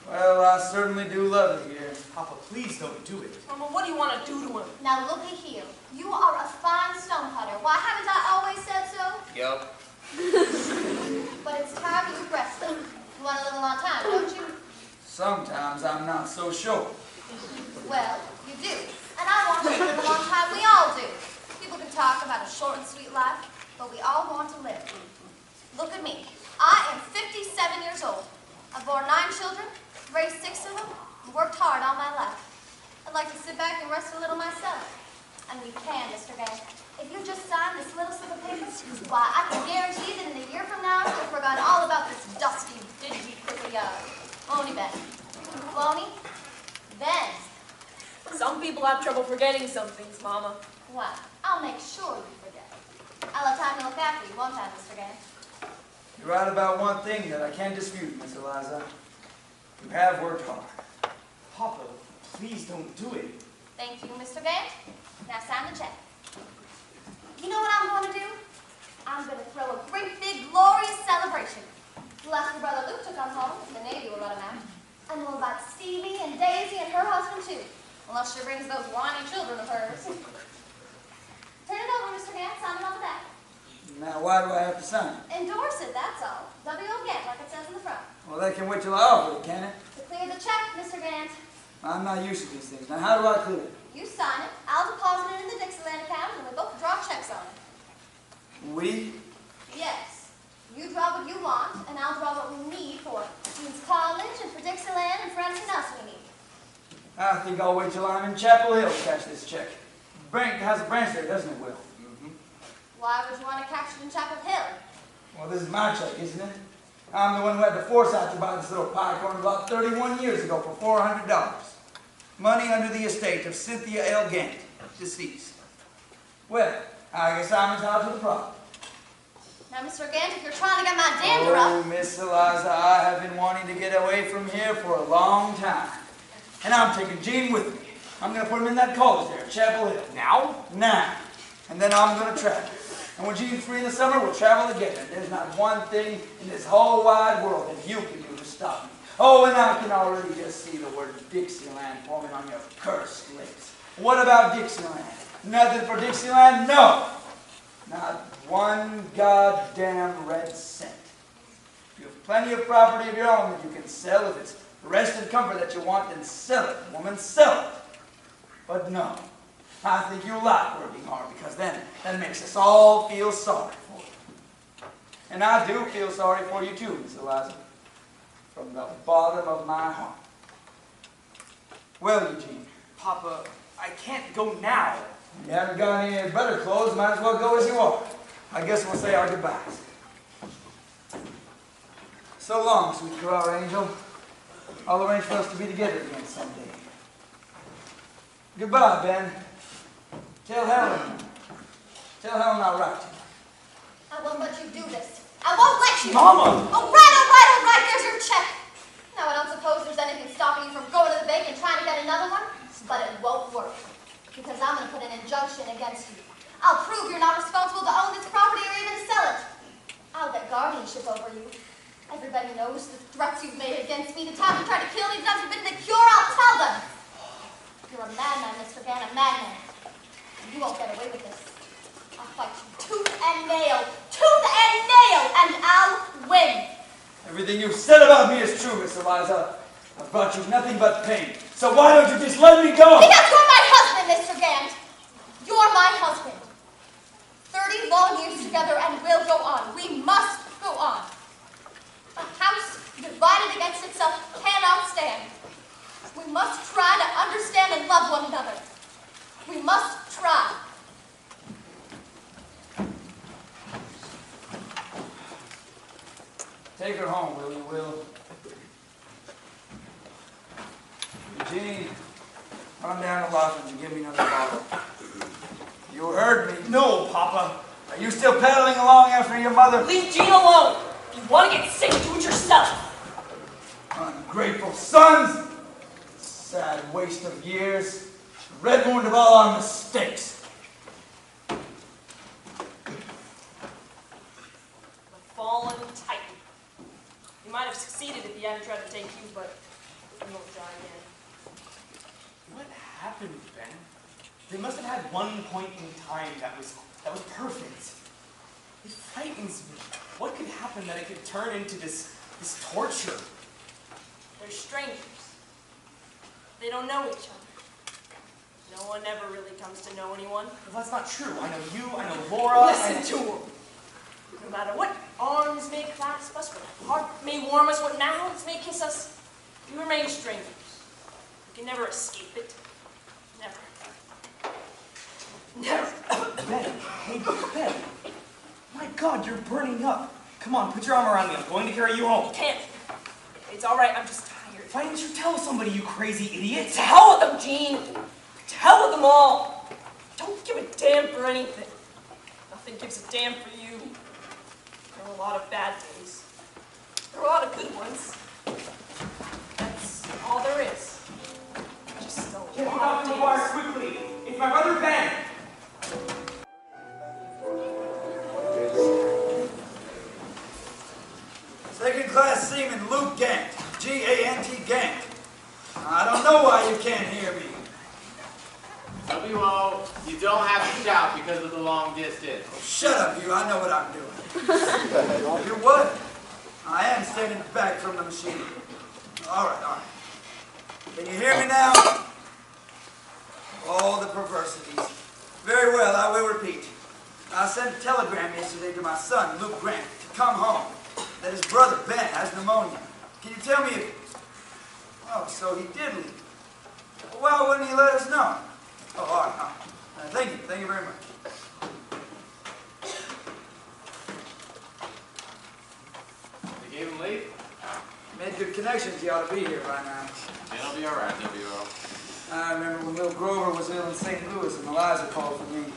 Well, I certainly do love it here. Papa, please don't do it. Mama, what do you want to do to him? Now, looky here. You are a fine stone cutter. Why, haven't I always said so? Yup. But it's time you rest them. You want to live a long time, don't you? Sometimes I'm not so sure. Well, you do. And I want to live a long time. We all do. People can talk about a short and sweet life, but we all want to live. Look at me. I am 57 years old. I've borne 9 children, raised 6 of them, and worked hard all my life. I'd like to sit back and rest a little myself. And we can, Mr. Gant. If you just sign this little slip of paper, why, I can guarantee that in a year from now, you'll have forgotten all about this dusty, dingy, crooked yard. Won't he, Ben? Won't he? Ben. Some people have trouble forgetting some things, Mama. Well, I'll make sure you forget. I'll have time to look after you, won't I, Mr. Gant? You're right about one thing that I can't dispute, Miss Eliza. You have worked hard. Papa, please don't do it. Thank you, Mr. Gant. Now sign the check. You know what I'm going to do? I'm going to throw a great big glorious celebration. We'll ask your brother Luke to come home. The Navy will let him out. And we'll invite Stevie and Daisy and her husband too. Unless she brings those whiny children of hers. Turn it over, Mr. Gant. Sign it on the back. Now, why do I have to sign it? Endorse it, that's all. W.O. Gant, like it says in the front. Well, that can wait till I offer it, can it? To clear the check, Mr. Gant. I'm not used to these things. Now, how do I clear it? You sign it, I'll deposit it in the Dixieland account, and we both draw checks on it. We? Yes. You draw what you want, and I'll draw what we need for Jean's college, and for Dixieland, and for anything else we need. I think I'll wait till I'm in Chapel Hill to cash this check. Bank has a branch there, doesn't it, Will? Mm-hmm. Why would you want to cash it in Chapel Hill? Well, this is my check, isn't it? I'm the one who had the foresight to buy this little pie corn lot 31 years ago for $400. Money under the estate of Cynthia L. Gant, deceased. Well, I guess I'm entitled to the profit. Now, Mr. Gant, if you're trying to get my dander up... Oh, Miss Eliza, I have been wanting to get away from here for a long time. And I'm taking Jean with me. I'm going to put him in that college there at Chapel Hill. Now? Now. And then I'm going to travel. And when Jean's free in the summer, we'll travel together. There's not one thing in this whole wide world that you can do to stop me. Oh, and I can already just see the word Dixieland forming on your cursed lips. What about Dixieland? Nothing for Dixieland? No. Not one goddamn red cent. You have plenty of property of your own that you can sell. If it's rest and comfort that you want, then sell it, woman, sell it. But no. I think you like working hard, because then that makes us all feel sorry for you. And I do feel sorry for you too, Miss Eliza. From the bottom of my heart. Well, Eugene. Papa, I can't go now. You haven't got any better clothes, might as well go as you are. I guess we'll say our goodbyes. So long, sweet girl, our angel. I'll arrange for us to be together again someday. Goodbye, Ben. Tell Helen I'll write to you. I won't let you do this. I won't let you. Mama! All right. There's your check. Now, I don't suppose there's anything stopping you from going to the bank and trying to get another one, but it won't work, because I'm going to put an injunction against you. I'll prove you're not responsible to own this property or even to sell it. I'll get guardianship over you. Everybody knows the threats you've made against me, the time you tried to kill me, the time you've been the cure, I'll tell them. You're a madman, Mr. Gann, a madman. And you won't get away with this. I'll fight you tooth and nail, and I'll win. Everything you've said about me is true, Miss Eliza. I've brought you nothing but pain. So why don't you just let me go? Because you're my husband, Mr. Gant. You're my husband. 30 long years together and we'll go on. We must go on. A house divided against itself cannot stand. We must try to understand and love one another. We must try. Take her home, will you, Will? Eugene, run down to Lawson's and give me another bottle. You heard me. No, Papa. Are you still pedaling along after your mother? Leave Jean alone. If you want to get sick, do it yourself. Ungrateful sons. Sad waste of years. Red wound of all our mistakes. The fallen titan. You might have succeeded if he hadn't tried to take you, but you won't try again. What happened, Ben? They must have had one point in time that was perfect. It frightens me. What could happen that it could turn into this torture? They're strangers. They don't know each other. No one ever really comes to know anyone. Well, that's not true. I know you, I know Laura. Listen to them. No matter what arms may clasp us, what heart may warm us, what mouths may kiss us, we remain strangers. We can never escape it. Never. Never. Ben, hey, Ben. My God, you're burning up. Come on, put your arm around me. I'm going to carry you home. Can't. It's all right. I'm just tired. Why didn't you tell somebody, you crazy idiot? To hell with them, Jean. To hell with them all. Don't give a damn for anything. Nothing gives a damn for you. There are a lot of bad days. There are a lot of good ones. That's all there is. Just a Get lot off of the days. wire quickly. It's my brother Ben. Second class seaman Luke Gant. G-A-N-T Gant. I don't know why you can't hear me. W.O., you don't have to shout because of the long distance. Shut up, you. I know what I'm doing. You what? I am standing back from the machine. All right. Can you hear me now? All the perversities. Very well, I will repeat. I sent a telegram yesterday to my son, Luke Grant, to come home, that his brother, Ben, has pneumonia. Can you tell me if... Oh, so he did leave. Why wouldn't he let us know? Oh, all right. Thank you very much. They gave him leave? Made good connections, you ought to be here by now. They'll be all right, they'll be all right. I remember when Will Grover was ill in St. Louis and Eliza called for me.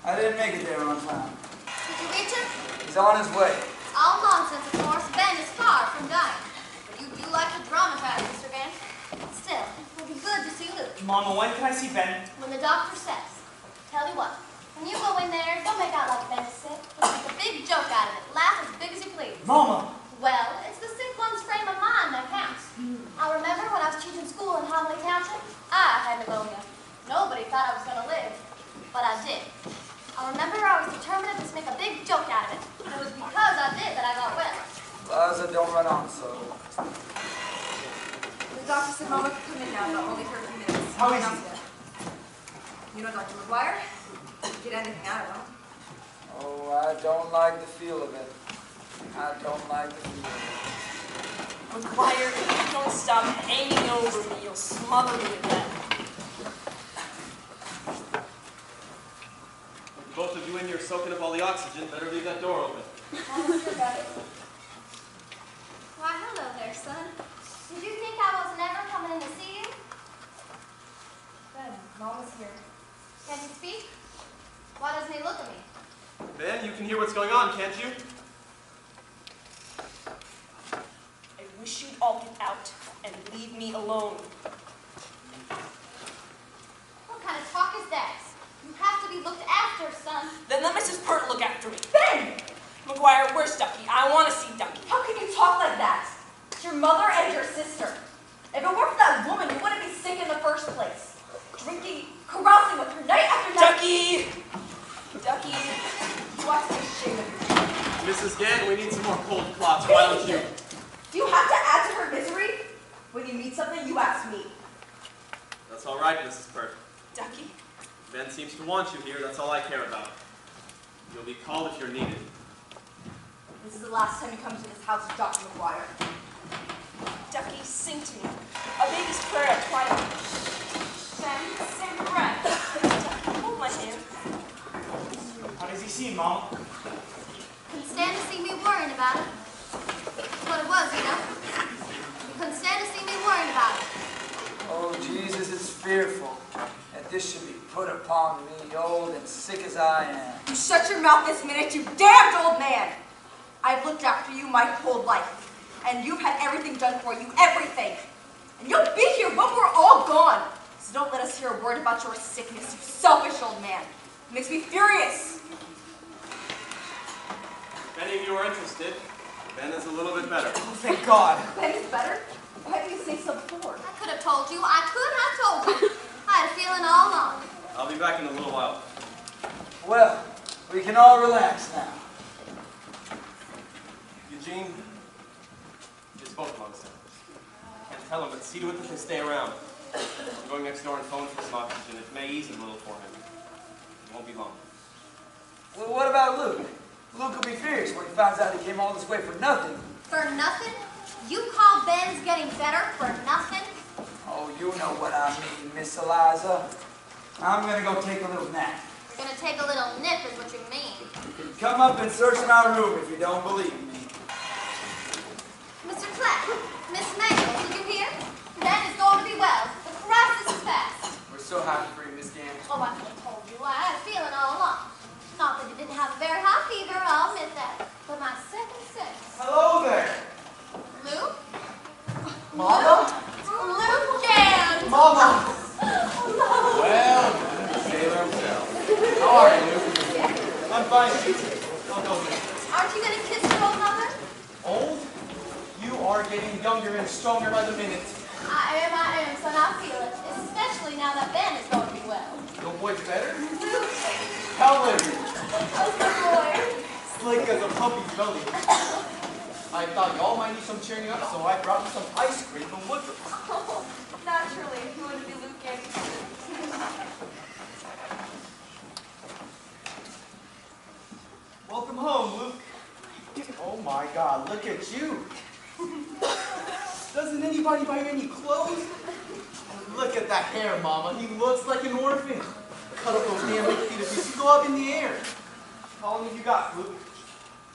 I didn't make it there on time. Did you reach him? He's on his way. All nonsense, of course. Ben is far from dying. But you do like to dramatize, Mr. Van. Still, it will be good to see Luke. Mama, when can I see Ben? When the doctor says. Tell you what, when you go in there, don't make out like Ben is sick. But make a big joke out of it. Laugh as big as you please. Mama! Well, it's the sick one's frame of mind that counts. I remember when I was teaching school in Homeward Township, I had pneumonia. Nobody thought I was going to live, but I did. I remember I was determined to just make a big joke out of it. And it was because I did that I got well. Eliza, don't run on so. The doctor said Mama could come in now, but only for a few minutes. How is he? You know Dr. McGuire? Get anything out of him. Oh, I don't like the feel of it. I don't like the feel of it. McGuire, if you don't stop hanging over me, you'll smother me to death. With both of you in here soaking up all the oxygen, better leave that door open. Why, hello there, son. Did you think I was never coming in to see you? Ben, Mama's here. Can he speak? Why doesn't he look at me? Ben, you can hear what's going on, can't you? I wish you'd all get out and leave me alone. What kind of talk is that? You have to be looked after, son. Then let Mrs. Pert look after me. Ben! McGuire, where's Ducky? I want to see Ducky. How can you talk like that? It's your mother and your sister. If it weren't for that woman, you wouldn't be sick in the first place. Drinking, carousing with her night after night. Ducky! Ducky, you ought to be ashamed of yourself. Mrs. Gann, we need some more cold clots. Why don't you? Do you have to add to her misery? When you need something, you ask me. That's all right, Mrs. Pert. Ducky? Ben seems to want you here. That's all I care about. You'll be called if you're needed. This is the last time you come to this house, Dr. McGuire. Ducky, sing to me. A baby's prayer at twilight. Sing breath. Ducky, hold my hand. How does he seem, Mama? Couldn't stand to see me worrying about it. That's what it was, you know. You couldn't stand to see me worrying about it. Oh, Jesus, it's fearful that this should be put upon me, old and sick as I am. You shut your mouth this minute, you damned old man! I've looked after you my whole life, and you've had everything done for you, everything. And you'll be here when we're all gone. So don't let us hear a word about your sickness, you selfish old man. It makes me furious. If any of you are interested, Ben is a little bit better. Oh, thank God. Ben is better? Why didn't you say so before? I could have told you. I could have told you. I had a feeling all along. I'll be back in a little while. Well, we can all relax now. Eugene, it's both amongst them. Can't tell him, but see to it that they stay around. I'm going next door and phone for some oxygen. It may ease a little for him. It won't be long. Well, what about Luke? Luke will be furious when he finds out he came all this way for nothing. For nothing? You call Ben's getting better for nothing? Oh, you know what I mean, Miss Eliza. I'm going to go take a little nap. You're going to take a little nip is what you mean. You can come up and search my room if you don't believe me. Mr. Clapp, Miss Mabel, did you hear? Ben is going to be well. The crisis is past. We're so happy for you, Miss Gann. Oh, I could have told you. I had a feeling all along. Not that you didn't have a very high fever, I'll admit that. But my second sense. Hello there. Luke? Mama? Luke Gann! Mama! Well, sailor himself. How are you, Luke? I'm fine, Susan. I'll go with Aren't you going to kiss your old mother? Old? You are getting younger and stronger by the minute. I am, son. I feel it. Especially now that Ben is going to be well. Your boy's better? Luke! How little? Oh, good boy. Slick as a puppy's belly. I thought y'all might need some cheering up, so I brought you some ice cream from Woodruff. Oh, naturally, if you want to be Luke Anderson. Welcome home, Luke. Oh my God, look at you. Doesn't anybody buy any clothes? Look at that hair, Mama. He looks like an orphan. Cut up those damn big feet if you should go up in the air. How long have you got, Luke?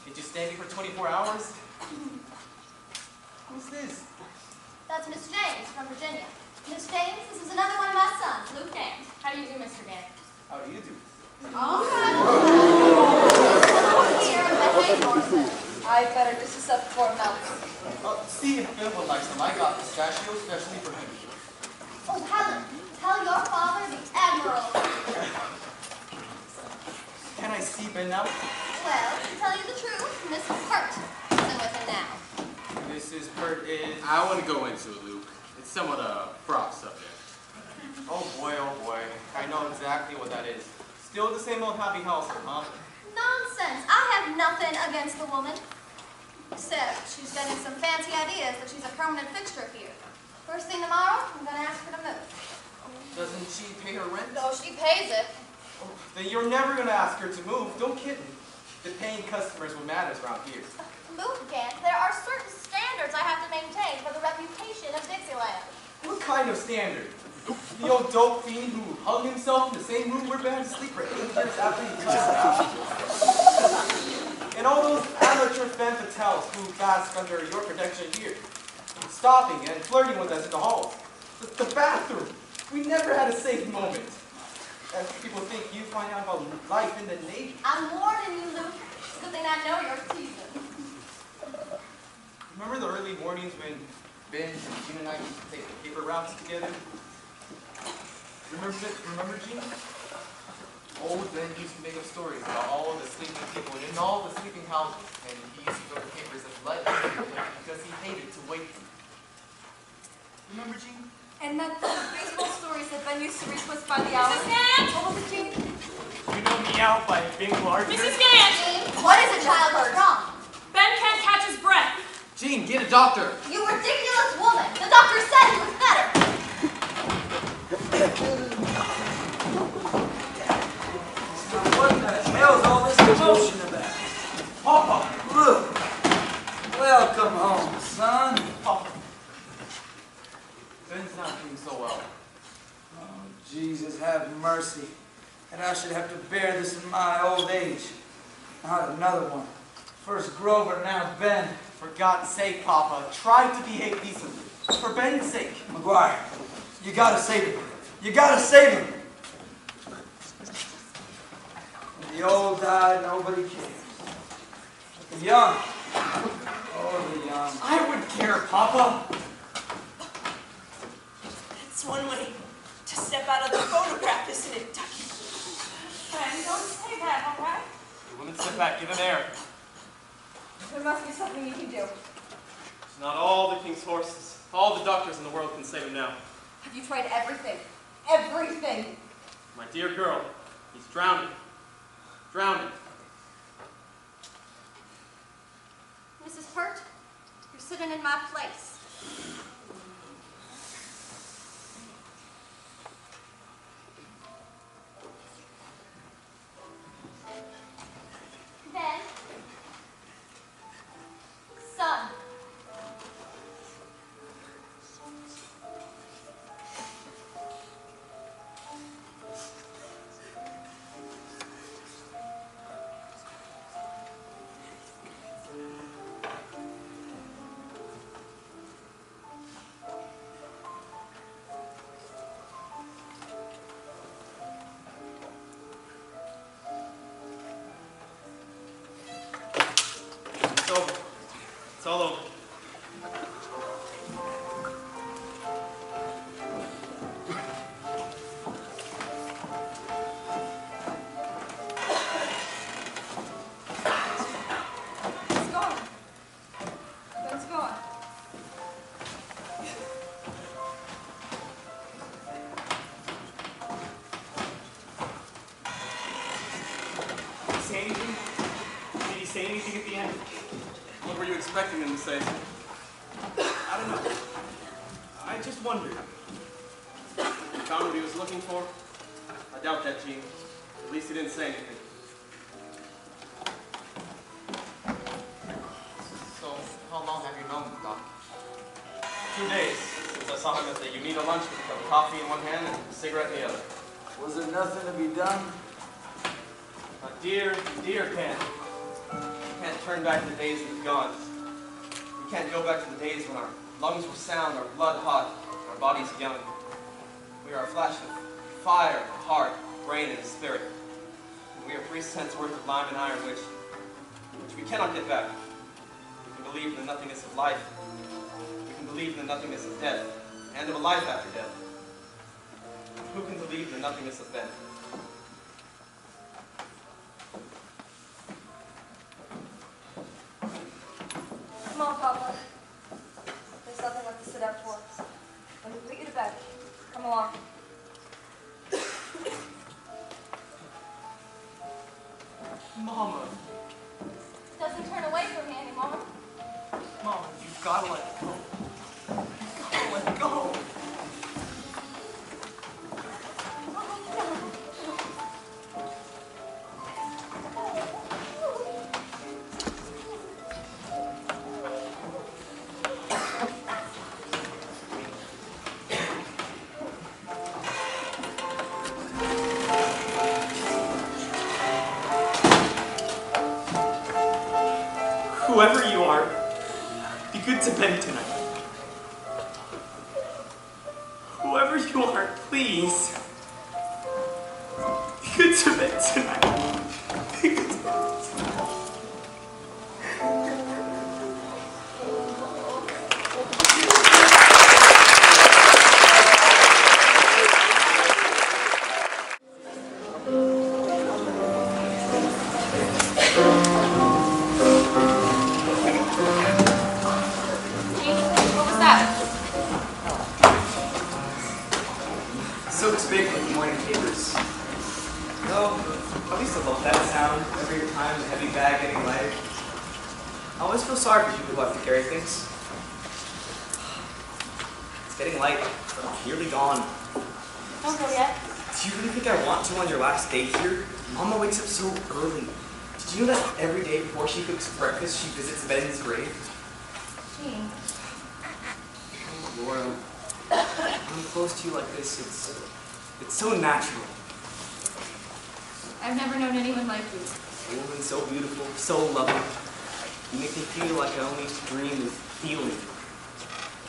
Did you stay me for 24 hours? Who's this? That's Miss James from Virginia. Miss James, this is another one of my sons, Luke James. How do you do, Mr. James? How do you do? Here, behave yourself. I better just this up for a mouth. See if Bill would like some. I got pistachios especially for him. Oh, Helen, tell your father the Admiral. Can I see Ben now? Well, to tell you the truth, Mrs. Hurt isn't with him now. Mrs. Hurt is... I wouldn't go into it, Luke. It's somewhat a fraught subject. Oh boy, I know exactly what that is. Still the same old happy household, huh? Nonsense. I have nothing against the woman. Except she's getting some fancy ideas that she's a permanent fixture here. First thing tomorrow, I'm going to ask her to move. Doesn't she pay her rent? No, she pays it. Oh, then you're never going to ask her to move. Don't kid me. The paying customers what matters around here. Luke, Gant, there are certain standards I have to maintain for the reputation of Dixieland. What kind of standard? The old dope fiend who hung himself in the same room we're bound to sleep for 8 years after he cussed out? And all those amateur femme fatales who bask under your protection here, stopping and flirting with us in the halls. The bathroom. We never had a safe moment. As people think you find out about life in the Navy. I'm warning you, Luke. It's a good thing I know you're seasoned. Remember the early mornings when Ben, Jean, and I used to take the paper routes together? Remember Jean? Old Ben used to make up stories about all of the sleeping people in all the sleeping houses, and he used to throw the papers as light because he hated to wait. Remember Jean? And that the baseball stories that Ben used to retwist by the hour. Mrs. Gant! What was it, Jean? You know me out by a big larger. Mrs. Gant! What is it, child? What's wrong? Ben can't catch his breath. Jean, get a doctor. You ridiculous woman. The doctor said he was better. What the hell's all this commotion about? Papa! Look, welcome home, son. Papa! Ben's not doing so well. Oh, Jesus, have mercy. And I should have to bear this in my old age. Not another one. First Grover, now Ben. For God's sake, Papa, try to behave decently. For Ben's sake. McGuire, you gotta save him. You gotta save him. When the old die, nobody cares. But the young, oh, the young. I would care, Papa. That's one way to step out of the photograph, isn't it, Ducky? Ben, don't say that, all right? The women sit back, give him air. There must be something you can do. It's not all the king's horses. All the doctors in the world can save him now. Have you tried everything? Everything! My dear girl, he's drowning. Drowning. Mrs. Hurt, you're sitting in my place. Ben. Son. It's over. It's all over. It's gone. Ben's gone. Did he say anything? Did he say anything at the end? What were you expecting him to say? I don't know. I just wondered. He found what he was looking for? I doubt that, Gene. At least he didn't say anything. So, how long have you known him, Doc? 2 days since I saw him at the Unita lunch with a cup of coffee in one hand and a cigarette in the other. Was there nothing to be done? My dear Ken, you can't turn back the days that have gone. We can't go back to the days when our lungs were sound, our blood hot, our bodies young. We are a flash of fire, heart, brain, and spirit. And we are 3 cents worth of lime and iron, which we cannot get back. We can believe in the nothingness of life. We can believe in the nothingness of death, and of a life after death. Who can believe in the nothingness of Ben? Come on, Papa. There's nothing left to sit up for. Let me put you to bed. Come along. Mama. Doesn't turn away from me anymore. Mama, you've got to let it go. You've got to let it go. Whoever you are, be good to Ben tonight. Whoever you are, please, be good to Ben tonight. Be good to Ben tonight. Soak's big with the morning papers. Though, at least I love that sound every time the heavy bag getting lighter. I always feel sorry for people who have to carry things. It's getting light, but I'm nearly gone. Don't go yet. Do you really think I want to on your last day here? Mama wakes up so early. Did you know that every day before she cooks breakfast, she visits Ben's grave? Gene. Laura, when I'm close to you like this, it's so natural. I've never known anyone like you. A woman so beautiful, so loving. You make me feel like I only dream with feeling.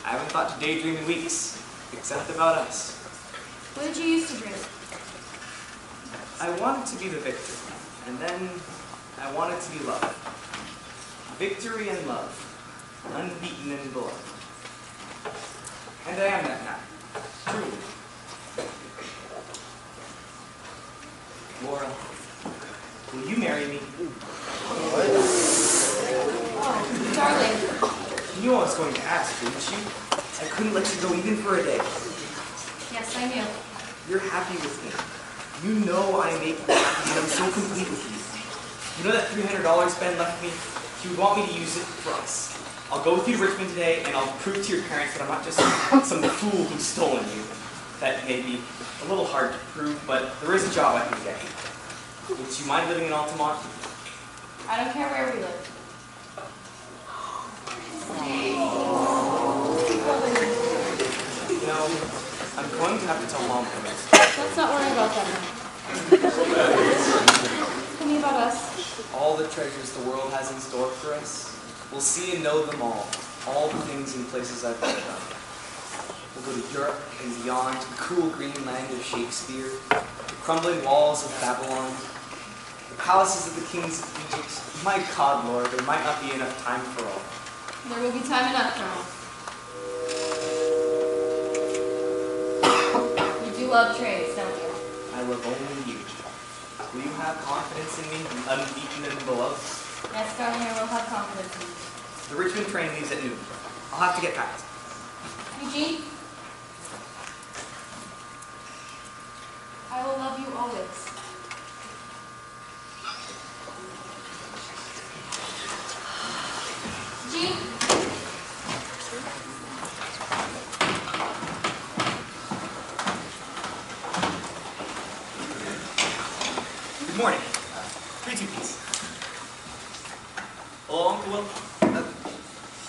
I haven't thought to daydream in weeks, except about us. What did you used to dream? I wanted to be the victor, and then I wanted to be loved. Victory and love, unbeaten and beloved. And I am that now, truly. Laura, will you marry me? Oh, darling. You knew I was going to ask, didn't you? I couldn't let you go even for a day. Yes, I knew. You're happy with me. You know I make you happy, and I'm so complete with you. You know that $300 Ben left me? He would want me to use it for us. I'll go with you to Richmond today, and I'll prove to your parents that I'm not just some fool who's stolen you. That may be a little hard to prove, but there is a job I can get. Would you mind living in Altamont? I don't care where we live. You know, I'm going to have to tell Mom first. Let's not worry about that now. Tell me about us. All the treasures the world has in store for us, we'll see and know them all the things and places I've heard of. We'll go to Europe and beyond, to the cool green land of Shakespeare, the crumbling walls of Babylon, the palaces of the kings of Egypt. My God, Lord, there might not be enough time for all. There will be time enough for all. You do love trades, don't you? I love only you. Will you have confidence in me, unbeaten and beloved? Yes, darling, I will have confidence in you. The Richmond train leaves at noon. I'll have to get packed. Eugene, I will love you always. Uncle Will?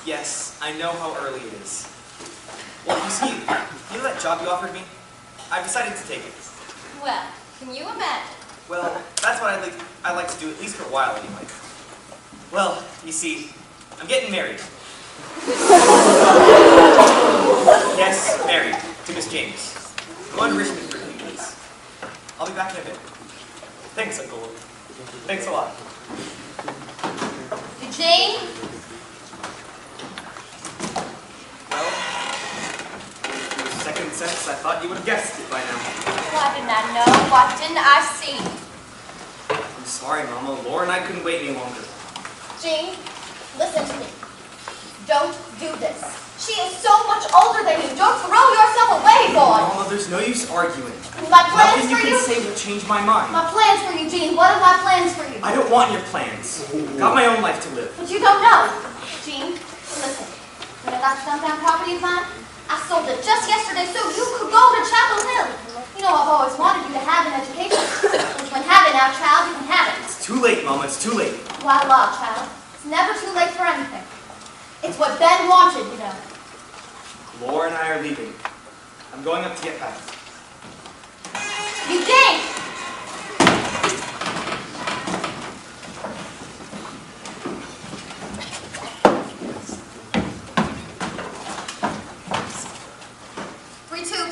Yes, I know how early it is. Well, you see, you know that job you offered me? I've decided to take it. Well, can you imagine? Well, that's what I'd like to do, at least for a while anyway. Well, you see, I'm getting married. Yes, married to Miss James. Go to Richmond for a few days. I'll be back in a bit. Thanks, Uncle. Thanks a lot. Eugene? Well, in the second sense, I thought you would have guessed it by now. Why didn't I know? What didn't I see? I'm sorry, Mama. Laura and I couldn't wait any longer. Jean, listen to me. Don't do this. She is so much older than you. Don't throw yourself away, boy. Mama, there's no use arguing. My plans Nothing you for can you? say will change my mind. My plans for you, Jean. What are my plans for you? I don't want your plans. Got my own life to live. But you don't know. Jean, listen. When I got some down property of mine, I sold it just yesterday so you could go to Chapel Hill. You know, I've always wanted you to have an education. Which when have it now, child, you can have it. It's too late, Mama. It's too late. Why, law, child. It's never too late for anything. It's what Ben wanted, you know. Laura and I are leaving. I'm going up to get back. Eugene!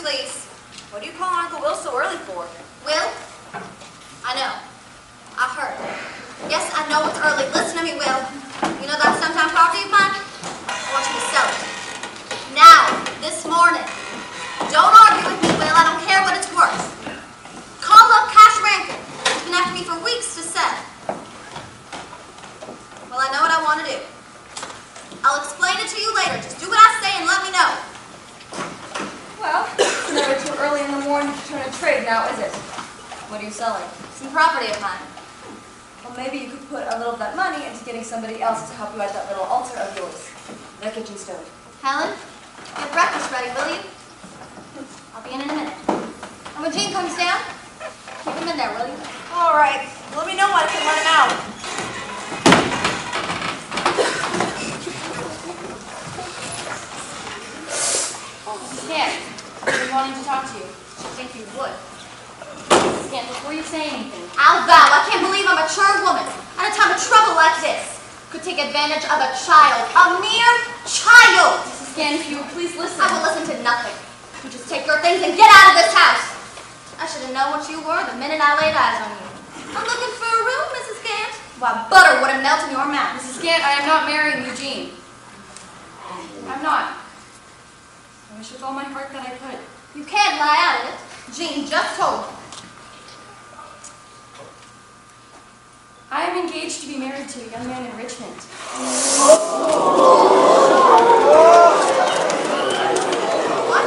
Please. What do you call Uncle Will so early for? Will? I know. I heard. Yes, I know it's early. Listen to me, Will. You know that sometime property of mine? I want you to sell it. Now, this morning. Don't argue with me, Will. I don't care what it's worth. Call up Cash Rankin. He's been after me for weeks to sell. Well, I know what I want to do. I'll explain it to you later. Just do what I say and let me know. Well, it's never too early in the morning to turn a trade now, is it? What are you selling? Some property of mine. Well, maybe you could put a little of that money into getting somebody else to help you at that little altar of yours. The kitchen stove. Helen, get breakfast ready, will you? I'll be in a minute. And when Jean comes down, keep him in there, will you? All right. Let me know when I can let him out. Scan, I've been wanting to talk to you. I think you would. Scan, before you say anything. I'll vow, I can't believe a mature woman at a time of trouble like this could take advantage of a child, a mere child. Mrs. Scan, if you would please listen. I will listen to nothing. You just take your things and get out of this house. I should have known what you were the minute I laid eyes on you. I'm looking for a room, Mrs. Gant. Why, butter wouldn't melt in your mouth. Mrs. Gant, I am not marrying Eugene. I'm not. I wish with all my heart that I could. You can't lie out of it. Jean just told me. I am engaged to be married to a young man in Richmond. What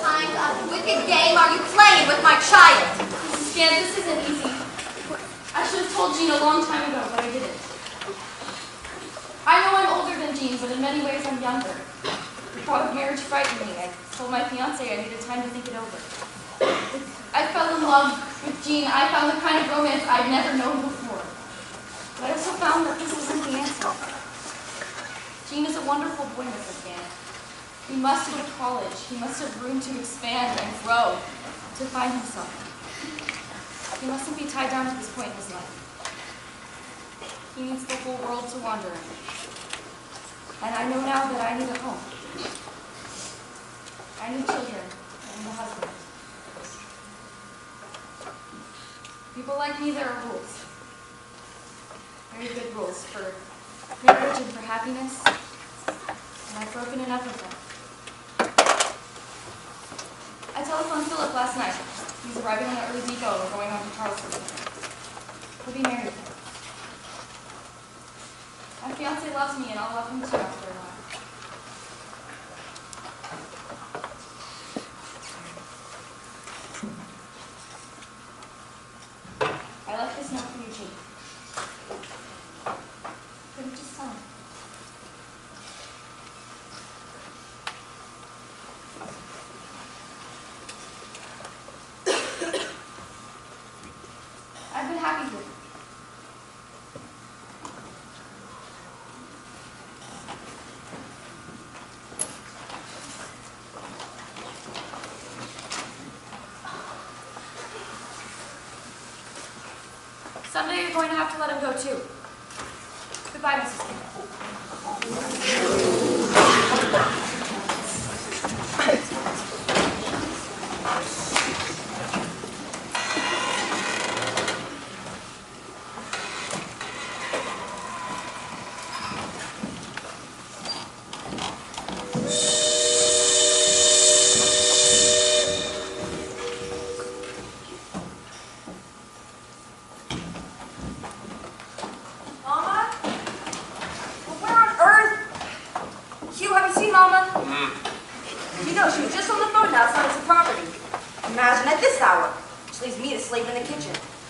kind of wicked game are you playing with my child? Mrs. Gant, this isn't easy. I should have told Jean a long time ago, but I didn't. I know I'm older than Jean, but in many ways I'm younger. The thought of marriage frightened me. I told my fiancé I needed time to think it over. I fell in love with Jean. I found the kind of romance I'd never known before. But I also found that this wasn't the answer. Jean is a wonderful boy, Mrs. Gant. He must go to college. He must have room to expand and grow, to find himself. He mustn't be tied down to this point in his life. He needs the whole world to wander in. And I know now that I need a home. I need children. I need a husband. People like me, there are rules. Very good rules for marriage and for happiness. And I've broken enough of them. I telephoned Philip last night. He's arriving on an early depot and we're going on to Charleston. We'll be married. My fiancé loves me and I'll love him too after a while. I left this note for Eugene. Could have just signed. I've been happy here. Someday you're going to have to let him go too. Goodbye, Mrs. King.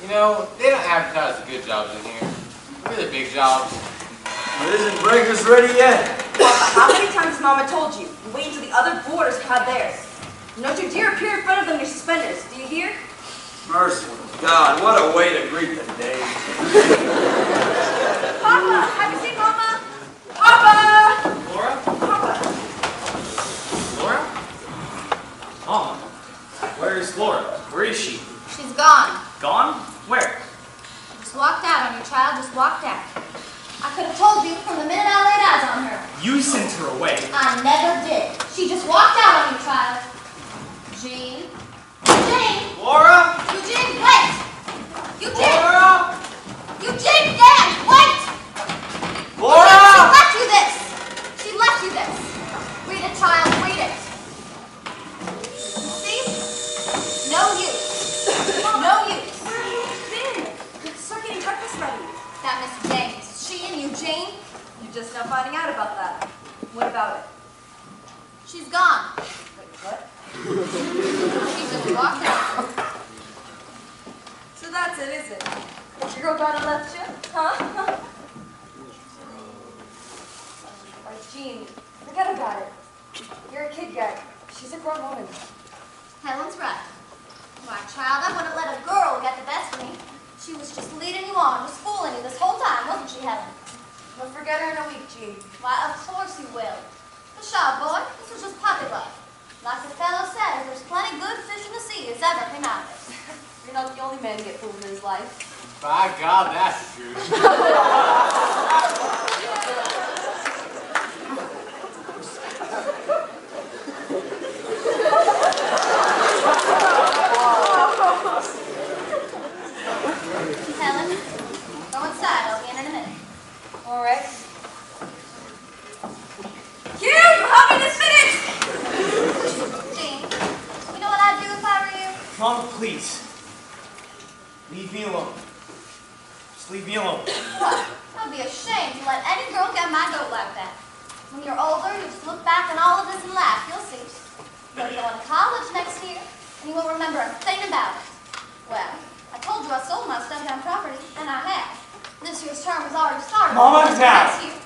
You know, they don't advertise the good jobs in here. We're the big jobs. Isn't breakfast ready yet? Papa, how many times has Mama told you? You wait until the other boarders have theirs. Don't you dare appear in front of them in your suspenders. Do you hear? Merciful God, what a way to greet the day. Papa, have you seen Mama? Papa! Laura? Papa! Laura? Mama? Where's Laura? Where is she? She's gone. Gone? Where? Just walked out on you, child. Just walked out. I could have told you from the minute I laid eyes on her. You sent her away. I never did. She just walked out on you, child. Eugene? Eugene! Laura? Eugene, wait! Eugene! Laura? Eugene, Dan, wait! Laura! Eugene, she left you this! She left you this. Read it, child, read it. See? No use. No use. Where have you been? Start getting breakfast ready. That Miss James. She and Eugene? You're just now finding out about that. What about it? She's gone. Wait, what? She just walked out. So that's it, is it? Your girl gone and left you? Huh? Like, Jean, forget about it. You're a kid yet. She's a grown woman. Helen's right. Why, child, I wouldn't let a girl get the best of me. She was just leading you on, just fooling you this whole time, wasn't she, Helen? We'll forget her in a week, Jean. Why, of course you will. Pshaw, boy, this was just puppy love. Like the fellow says, there's plenty good fish in the sea as ever came out of it. You're not the only man to get fooled in his life. By God, that's true. Helen, go inside. I'll be in a minute. All right. Hugh, you help me this minute! Jean, you know what I'd do if I were you? Mama, please. Leave me alone. Just leave me alone. What? I'd be ashamed to let any girl get my goat like that. When you're older, you'll just look back on all of this and laugh. You'll see. You'll be going to college next year, and you won't remember a thing about it. Well, I told you I sold my stuff-down property, and I have. This year's term has already started. Mama, now! Next year.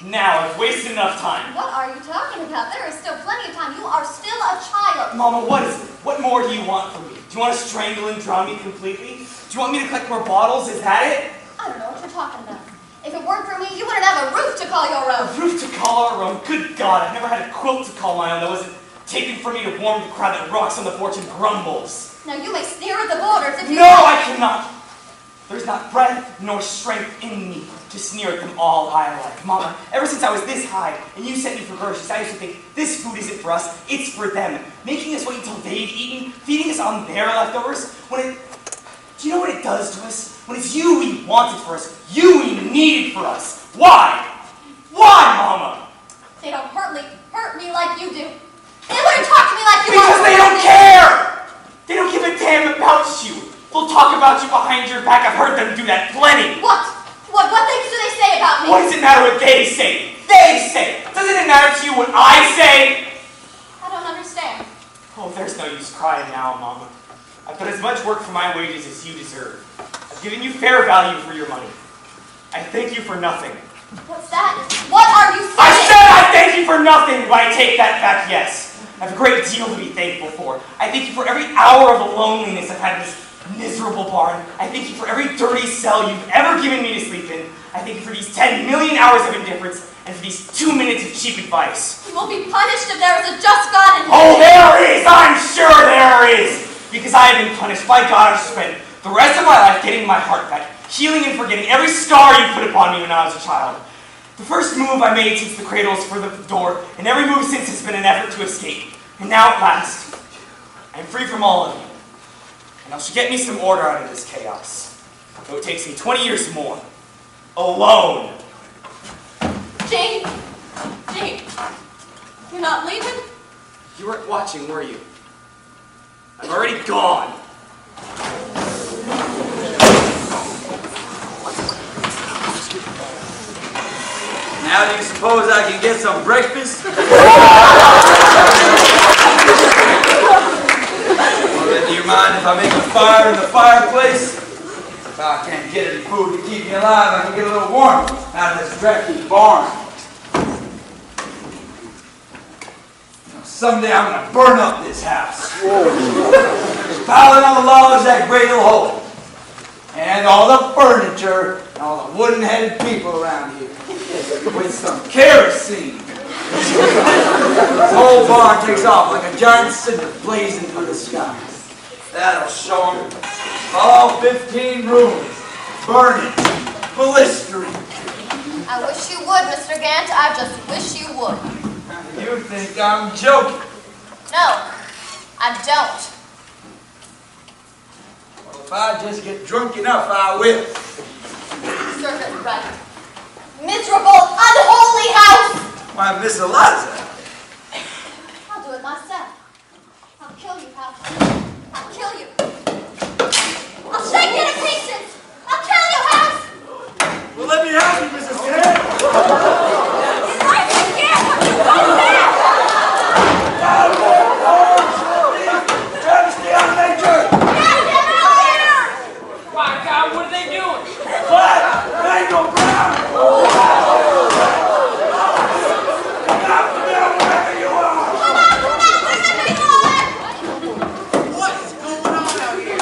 Now, I've wasted enough time. What are you talking about? There is still plenty of time. You are still a child. Mama, what is it? What more do you want from me? Do you want to strangle and drown me completely? Do you want me to collect more bottles? Is that it? I don't know what you're talking about. If it weren't for me, you wouldn't have a roof to call your own. A roof to call our own? Good God, I've never had a quilt to call my own that wasn't taken from me to warm the crowd that rocks on the porch and grumbles. Now you may sneer at the borders if you No, I cannot. There's not breath nor strength in me to sneer at them all I like. Mama, ever since I was this high and you sent me for groceries, I used to think this food isn't for us, it's for them. Making us wait until they've eaten, feeding us on their leftovers. Do you know what it does to us? When it's you we wanted for us, you we needed for us. Why? Why, Mama? They don't hurt me like you do. They wouldn't talk to me like you do. Because they don't care! They don't give a damn about you. They'll talk about you behind your back. I've heard them do that plenty. What? What things do they say about me? What does it matter what they say? They say. Doesn't it matter to you what I say? I don't understand. Oh, there's no use crying now, Mama. I've done as much work for my wages as you deserve. I've given you fair value for your money. I thank you for nothing. What's that? What are you saying? I said I thank you for nothing, but I take that back, yes. I have a great deal to be thankful for. I thank you for every hour of loneliness I've had in this miserable barn. I thank you for every dirty cell you've ever given me to sleep in. I thank you for these 10 million hours of indifference and for these 2 minutes of cheap advice. You will be punished if there is a just God in Oh, there is! I'm sure there is! Because I have been punished by God. I've spent the rest of my life getting my heart back, healing and forgetting every scar you put upon me when I was a child. The first move I made since the cradle was further from the door, and every move since has been an effort to escape. And now at last, I am free from all of you. And I shall get me some order out of this chaos. Though it takes me 20 years more. Alone. Jane! Jane! You're not leaving? You weren't watching, were you? I'm already gone. Now do you suppose I can get some breakfast? Well, then, do you mind if I make a fire in the fireplace? If I can't get any food to keep me alive, I can get a little warmth out of this dreadful barn. Someday I'm going to burn up this house. Piling all the logs that grate will hold. And all the furniture and all the wooden-headed people around here. With some kerosene. This whole barn takes off like a giant cinder blazing through the sky. That'll show them all 15 rooms burning, blistering. I wish you would, Mr. Gant. I just wish you would. You think I'm joking? No, I don't. Well, if I just get drunk enough, I will. Serve it right. Miserable, unholy house! Why, Miss Eliza. I'll do it myself. I'll kill you, Hal. I'll kill you. I'll shake you to pieces. I'll kill you, House. Well, let me help you, Mrs. Gant. Eliza Gant, what you want there? Travesty on Major! Get him out here! My God, what are they doing? What? Randall Brown! Knock them down wherever you are! Come on, wherever you are! What's going on out here?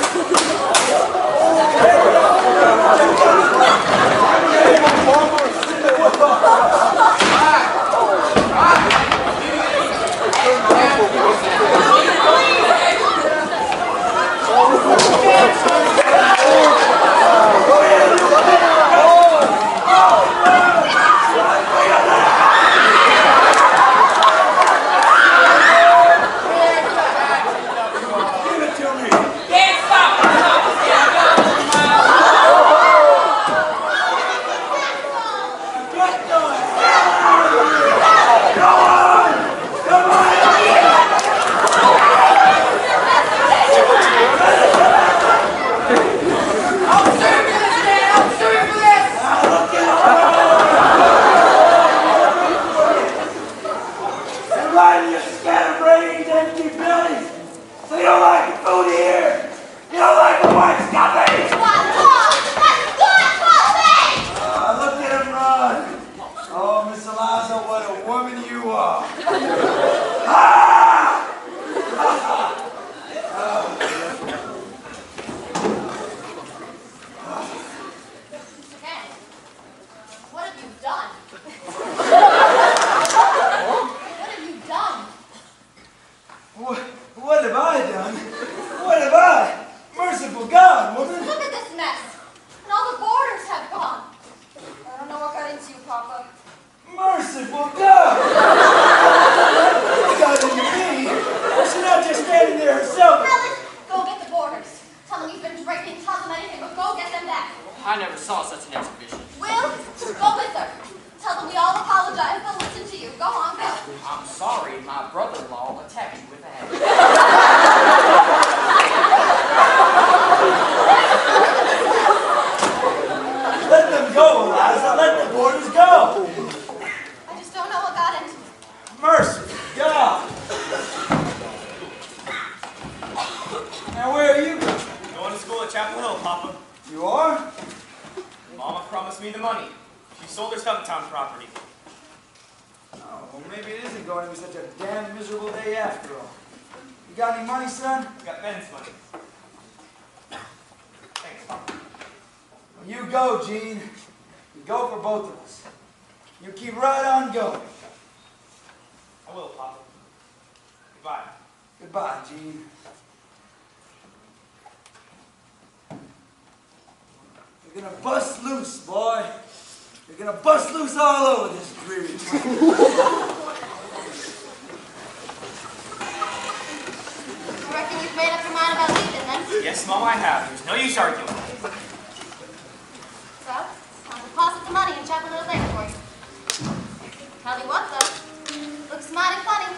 I never saw such an exhibition. Will, go with her. Tell them we all apologize. They'll listen to you. Go on, go. I'm sorry, my brother-in-law attacked you with a hammer. Let them go, Eliza. Let the boarders go. I just don't know what got into me. Mercy, God. Now, where are you going? Going to school at Chapel Hill, Papa. You are? Mama promised me the money. She sold her Stumptown property. Oh, well, maybe it isn't going to be such a damn miserable day after all. You got any money, son? Got Ben's money. Thanks, Papa. Well, you go, Gene. You go for both of us. You keep right on going. I will, Papa. Goodbye. Goodbye, Gene. You're gonna bust loose, boy. You're gonna bust loose all over this dreary town. You reckon you've made up your mind about leaving, then? Yes, Mom, I have. There's no use arguing. So, I'll deposit the money and chop a little later for you. Tell you what, though. Looks mighty funny.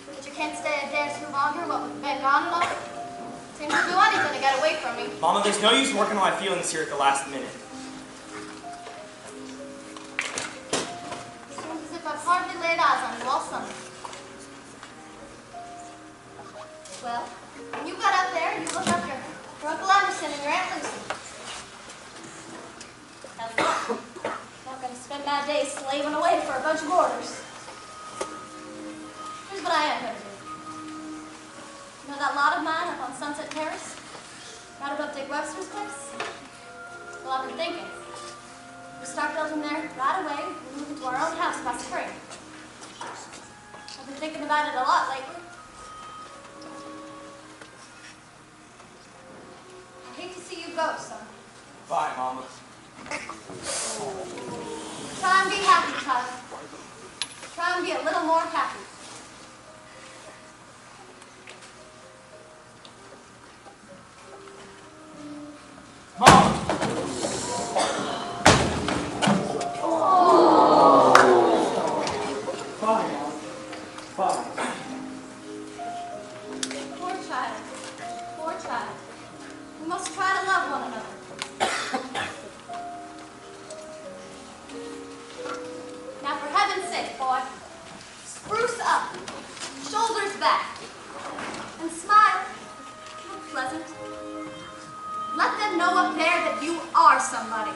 But you can't stay a day or two longer, what with Ben gone and all. Seems to do anything to get away from me. Mama, there's no use working on my feelings here at the last minute. Seems as if I've hardly laid eyes on you all summer. Well, when you got up there, you looked up your Uncle Emerson and your Aunt Lucy. How's that? Not gonna spend my days slaving away for a bunch of boarders. Here's what I am gonna do. You know that lot of mine up on Sunset Terrace? Right above Dick Webster's place? Well, I've been thinking. We start building there right away and move into our own house by spring. I've been thinking about it a lot lately. I hate to see you go, son. Bye, Mama. Try and be happy, child. Try and be a little more happy. Mom! Fine, Mom. Fine. Poor child. Poor child. We must try to love one another. Now, for heaven's sake, boy, spruce up, shoulders back, and smile. Look pleasant. Let them know up there that you are somebody.